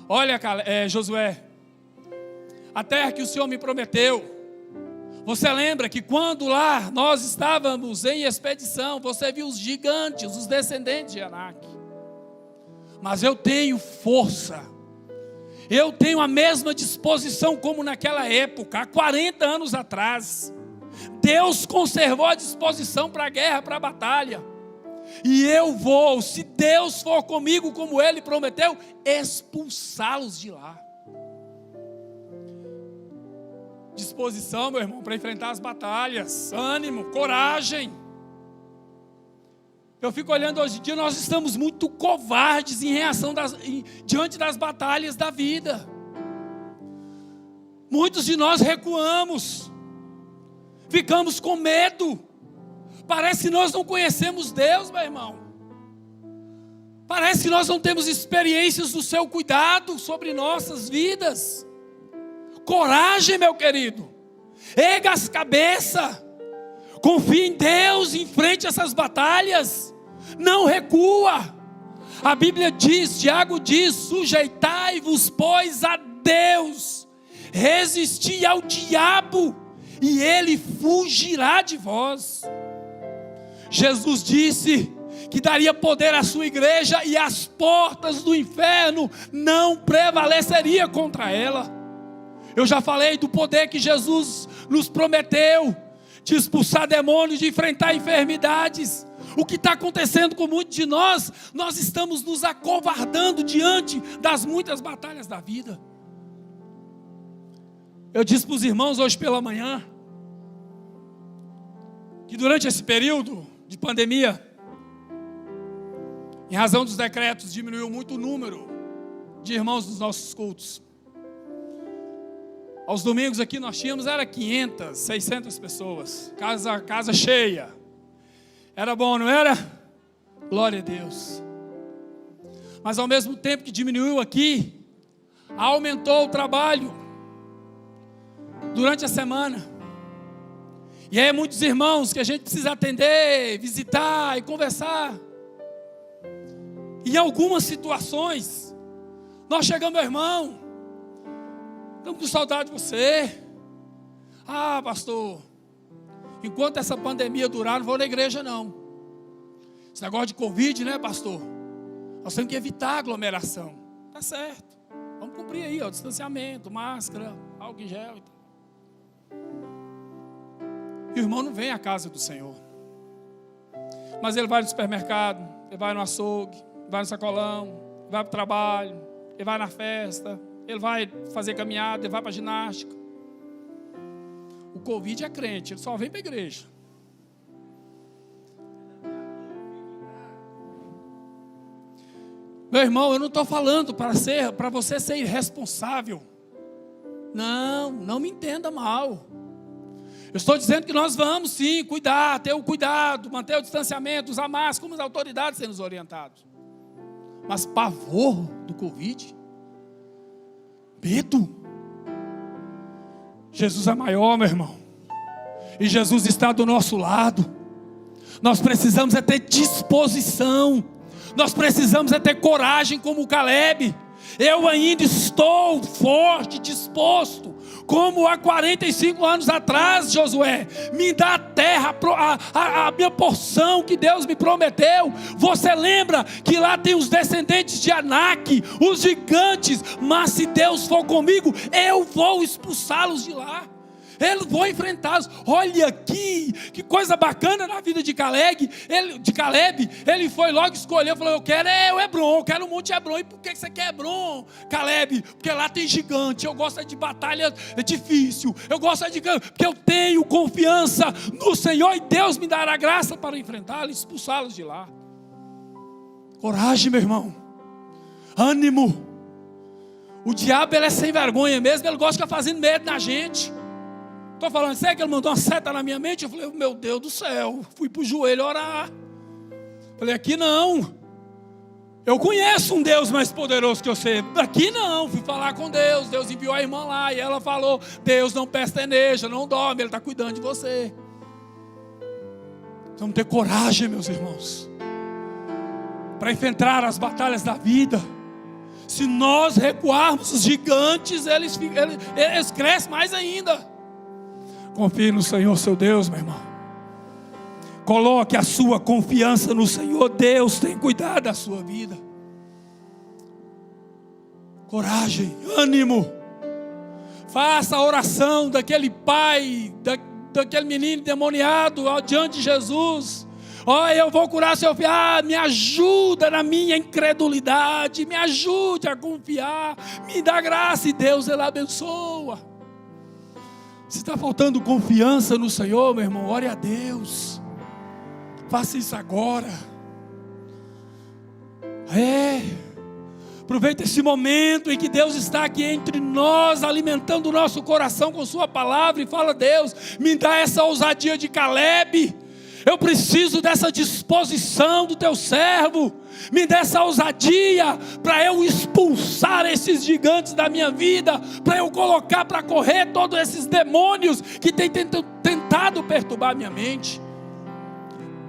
Olha, Josué, a terra que o Senhor me prometeu, Você lembra que quando lá nós estávamos em expedição, você viu os gigantes, os descendentes de Anak. Mas eu tenho força, eu tenho a mesma disposição como naquela época, há 40 anos atrás. Deus conservou a disposição para a guerra, para a batalha. E eu vou, se Deus for comigo como Ele prometeu, expulsá-los de lá. Disposição, meu irmão, para enfrentar as batalhas, ânimo, coragem. Eu fico olhando hoje em dia, nós estamos muito covardes em reação diante das batalhas da vida. Muitos de nós recuamos, ficamos com medo. Parece que nós não conhecemos Deus, meu irmão. Parece que nós não temos experiências do seu cuidado sobre nossas vidas. Coragem, meu querido. Erga as cabeças. Confie em Deus, enfrente essas batalhas. Não recua. A Bíblia diz, Tiago diz: sujeitai-vos, pois, a Deus. Resisti ao diabo, e ele fugirá de vós. Jesus disse que daria poder à sua igreja, e as portas do inferno não prevaleceriam contra ela. Eu já falei do poder que Jesus nos prometeu, de expulsar demônios, de enfrentar enfermidades. O que está acontecendo com muitos de nós, nós estamos nos acovardando diante das muitas batalhas da vida. Eu disse para os irmãos hoje pela manhã, que durante esse período de pandemia, em razão dos decretos, diminuiu muito o número de irmãos dos nossos cultos. Aos domingos aqui nós tínhamos, era 500, 600 pessoas, casa cheia. Era bom, não era? Glória a Deus. Mas ao mesmo tempo que diminuiu aqui, aumentou o trabalho durante a semana. E aí muitos irmãos que a gente precisa atender, visitar e conversar. Em algumas situações, nós chegamos, meu irmão, estamos com saudade de você. Ah, pastor, enquanto essa pandemia durar, não vou na igreja não. Esse negócio de Covid, né, pastor? Nós temos que evitar a aglomeração. Tá certo. Vamos cumprir aí, ó, distanciamento, máscara, álcool em gel e tal. E o irmão não vem à casa do Senhor. Mas ele vai no supermercado, ele vai no açougue, vai no sacolão, vai para o trabalho, ele vai na festa, ele vai fazer caminhada, ele vai para a ginástica. O Covid é crente, ele só vem para a igreja. Meu irmão, eu não estou falando para você ser irresponsável. Não me entenda mal. Eu estou dizendo que nós vamos sim cuidar, ter o cuidado, manter o distanciamento, usar máscara, como as autoridades têm nos orientado. Mas pavor do Covid? Medo? Jesus é maior, meu irmão. E Jesus está do nosso lado. Nós precisamos é ter disposição. Nós precisamos é ter coragem como o Caleb. Eu ainda estou forte, disposto. Como há 45 anos atrás, Josué, me dá a terra, a minha porção que Deus me prometeu. Você lembra que lá tem os descendentes de Anak, os gigantes, mas se Deus for comigo, eu vou expulsá-los de lá. Eu vou enfrentá-los. Olha aqui, que coisa bacana na vida de Caleb. Ele foi logo escolher, falou: eu quero o Hebron, eu quero o Monte Hebron. E por que você quer Hebron, Caleb? Porque lá tem gigante, eu gosto de batalha difícil, eu gosto porque eu tenho confiança no Senhor, e Deus me dará graça para enfrentá-los, expulsá-los de lá. Coragem, meu irmão. Ânimo. O diabo, ele é sem vergonha mesmo, ele gosta de ficar fazendo medo na gente. Estou falando, sério que ele mandou uma seta na minha mente? Eu falei: meu Deus do céu, fui para o joelho orar. Falei: aqui não. Eu conheço um Deus mais poderoso que eu sei. Aqui não, fui falar com Deus. Deus enviou a irmã lá e ela falou: Deus não pestaneja, não dorme, Ele está cuidando de você. Vamos ter coragem, meus irmãos, para enfrentar as batalhas da vida. Se nós recuarmos, os gigantes, eles crescem mais ainda. Confie no Senhor seu Deus, meu irmão. Coloque a sua confiança no Senhor. Deus tem cuidado da sua vida. Coragem, ânimo. Faça a oração daquele pai, daquele menino endemoniado diante de Jesus. Eu vou curar seu filho. Me ajuda na minha incredulidade. Me ajude a confiar. Me dá graça e Deus, Ele abençoa. Se está faltando confiança no Senhor, meu irmão, ore a Deus. Faça isso agora. Aproveita esse momento em que Deus está aqui entre nós, alimentando o nosso coração com sua palavra, e fala: Deus, me dá essa ousadia de Caleb. Eu preciso dessa disposição do teu servo. Me dê essa ousadia para eu expulsar esses gigantes da minha vida, para eu colocar para correr todos esses demônios que têm tentado perturbar minha mente.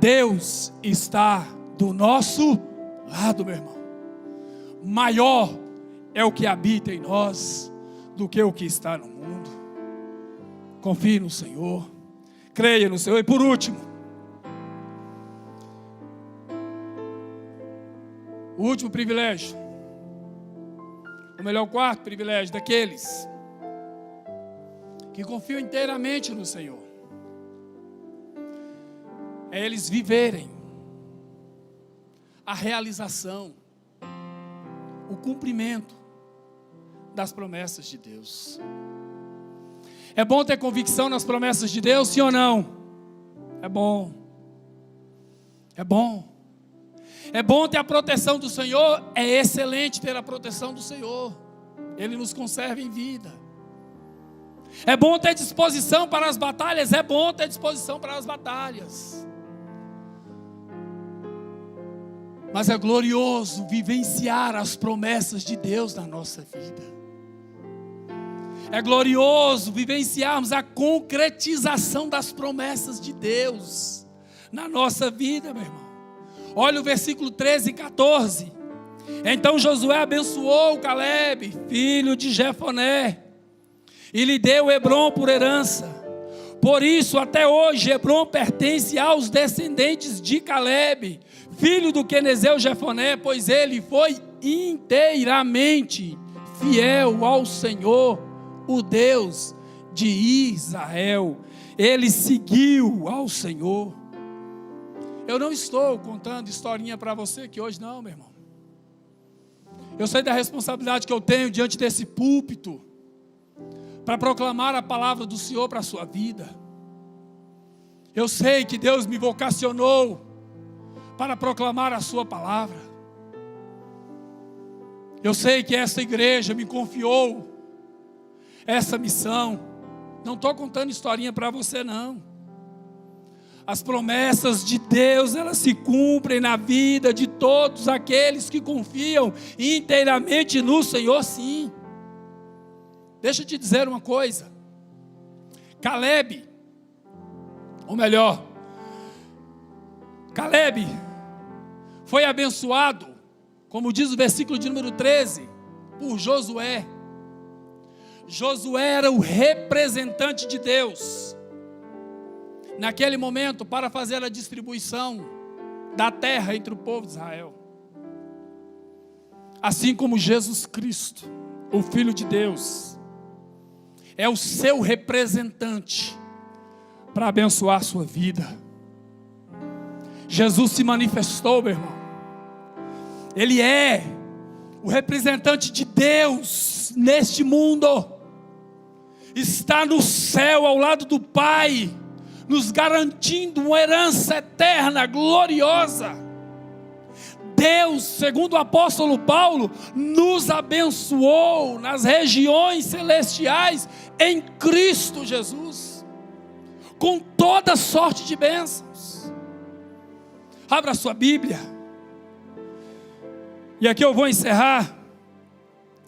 Deus está do nosso lado, meu irmão. Maior é o que habita em nós do que o que está no mundo. Confie no Senhor, creia no Senhor. E por último, o último privilégio, ou melhor, o quarto privilégio daqueles que confiam inteiramente no Senhor, é eles viverem a realização, o cumprimento das promessas de Deus. É bom ter convicção nas promessas de Deus, sim ou não? É bom. É bom. É bom ter a proteção do Senhor. É excelente ter a proteção do Senhor. Ele nos conserva em vida. É bom ter disposição para as batalhas. É bom ter disposição para as batalhas. Mas é glorioso vivenciar as promessas de Deus na nossa vida. É glorioso vivenciarmos a concretização das promessas de Deus na nossa vida, meu irmão. Olha o versículo 13 e 14. Então Josué abençoou Caleb, filho de Jefoné, e lhe deu Hebrom por herança. Por isso, até hoje, Hebrom pertence aos descendentes de Caleb, filho do quenezeu Jefoné, pois ele foi inteiramente fiel ao Senhor, o Deus de Israel. Ele seguiu ao Senhor. Eu não estou contando historinha para você aqui hoje, não, meu irmão. Eu sei da responsabilidade que eu tenho diante desse púlpito para proclamar a palavra do Senhor para a sua vida. Eu sei que Deus me vocacionou para proclamar a sua palavra. Eu sei que essa igreja me confiou essa missão. Não estou contando historinha para você, não. As promessas de Deus, elas se cumprem na vida de todos aqueles que confiam inteiramente no Senhor, sim. Deixa eu te dizer uma coisa. Caleb foi abençoado, como diz o versículo de número 13, por Josué. Josué era o representante de Deus naquele momento para fazer a distribuição da terra entre o povo de Israel. Assim como Jesus Cristo, o Filho de Deus, é o seu representante para abençoar a sua vida. Jesus se manifestou, meu irmão. Ele é o representante de Deus neste mundo. Está no céu ao lado do Pai, nos garantindo uma herança eterna, gloriosa. Deus, segundo o apóstolo Paulo, nos abençoou nas regiões celestiais em Cristo Jesus, com toda sorte de bênçãos. Abra a sua Bíblia, e aqui eu vou encerrar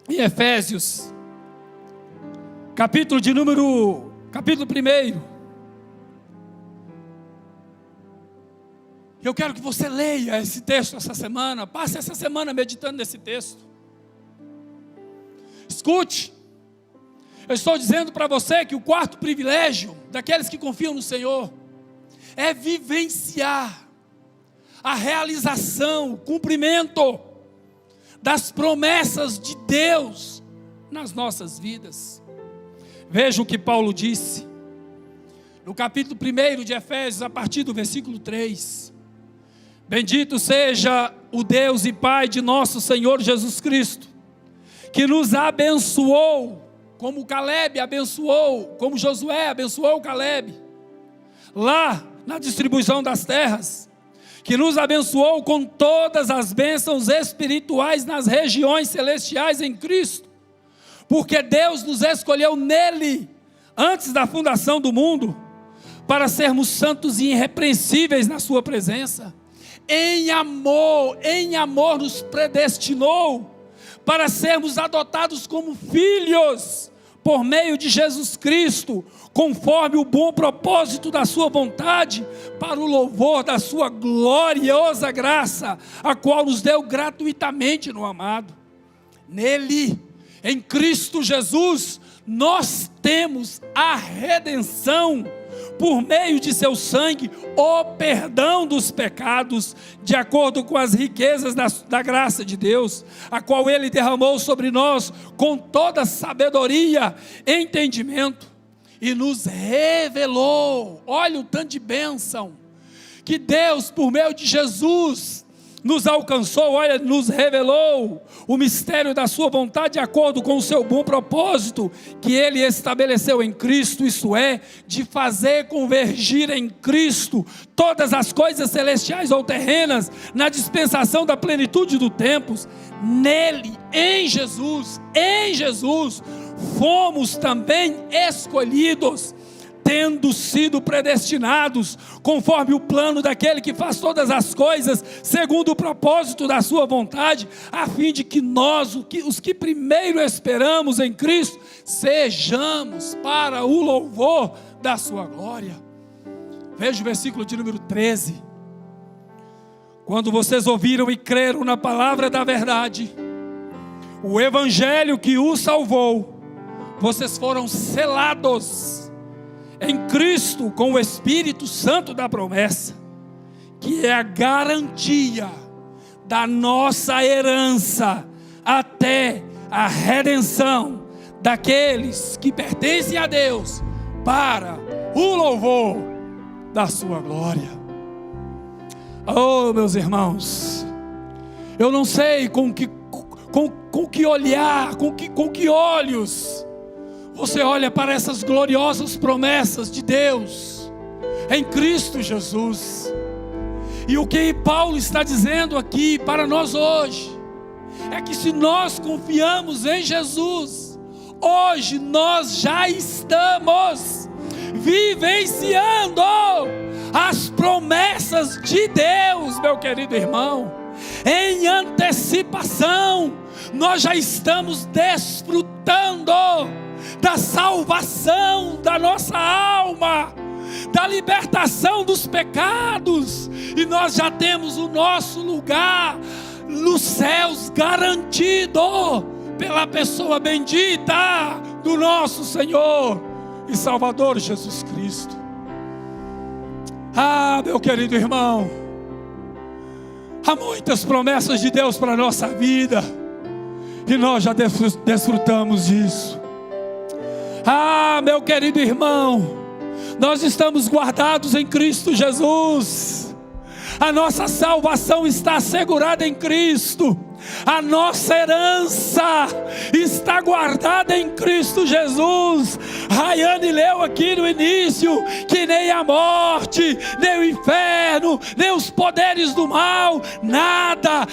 em Efésios, capítulo 1. Eu quero que você leia esse texto essa semana. Passe essa semana meditando nesse texto. Escute. Eu estou dizendo para você que o quarto privilégio daqueles que confiam no Senhor é vivenciar a realização, o cumprimento das promessas de Deus nas nossas vidas. Veja o que Paulo disse no capítulo 1 de Efésios, a partir do versículo 3. Bendito seja o Deus e Pai de nosso Senhor Jesus Cristo, que nos abençoou, como Caleb abençoou, como Josué abençoou Caleb, lá na distribuição das terras, que nos abençoou com todas as bênçãos espirituais nas regiões celestiais em Cristo, porque Deus nos escolheu nele, antes da fundação do mundo, para sermos santos e irrepreensíveis na sua presença. Em amor nos predestinou para sermos adotados como filhos, por meio de Jesus Cristo, conforme o bom propósito da sua vontade, para o louvor da sua gloriosa graça, a qual nos deu gratuitamente no amado. Nele, em Cristo Jesus, nós temos a redenção, por meio de seu sangue, o perdão dos pecados, de acordo com as riquezas da graça de Deus, a qual Ele derramou sobre nós, com toda sabedoria e entendimento, e nos revelou, olha o tanto de bênção, que Deus, por meio de Jesus, nos alcançou, olha, nos revelou o mistério da sua vontade, de acordo com o seu bom propósito, que Ele estabeleceu em Cristo, isto é, de fazer convergir em Cristo todas as coisas celestiais ou terrenas, na dispensação da plenitude dos tempos. Nele, em Jesus, fomos também escolhidos, tendo sido predestinados, conforme o plano daquele que faz todas as coisas, segundo o propósito da sua vontade, a fim de que nós, os que primeiro esperamos em Cristo, sejamos para o louvor da sua glória. Veja o versículo de número 13. Quando vocês ouviram e creram na palavra da verdade, o evangelho que os salvou, vocês foram selados em Cristo com o Espírito Santo da promessa, que é a garantia da nossa herança até a redenção daqueles que pertencem a Deus, para o louvor da sua glória. Oh, meus irmãos, eu não sei com que olhar, com que olhos você olha para essas gloriosas promessas de Deus em Cristo Jesus. E o que Paulo está dizendo aqui para nós hoje é que se nós confiamos em Jesus, hoje nós já estamos vivenciando as promessas de Deus, meu querido irmão. Em antecipação, nós já estamos desfrutando da salvação da nossa alma, da libertação dos pecados, e nós já temos o nosso lugar nos céus garantido pela pessoa bendita do nosso Senhor e Salvador Jesus Cristo. Ah, meu querido irmão, há muitas promessas de Deus para a nossa vida, e nós já desfrutamos disso. Ah, meu querido irmão, nós estamos guardados em Cristo Jesus, a nossa salvação está assegurada em Cristo, a nossa herança está guardada em Cristo Jesus. Rayane leu aqui no início que nem a morte, nem o inferno, nem os poderes do mal, nada,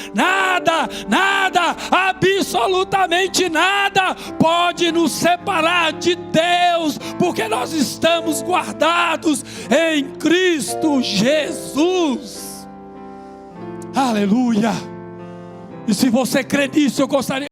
absolutamente nada pode nos separar de Deus, porque nós estamos guardados em Cristo Jesus. Aleluia. E se você crê nisso, eu gostaria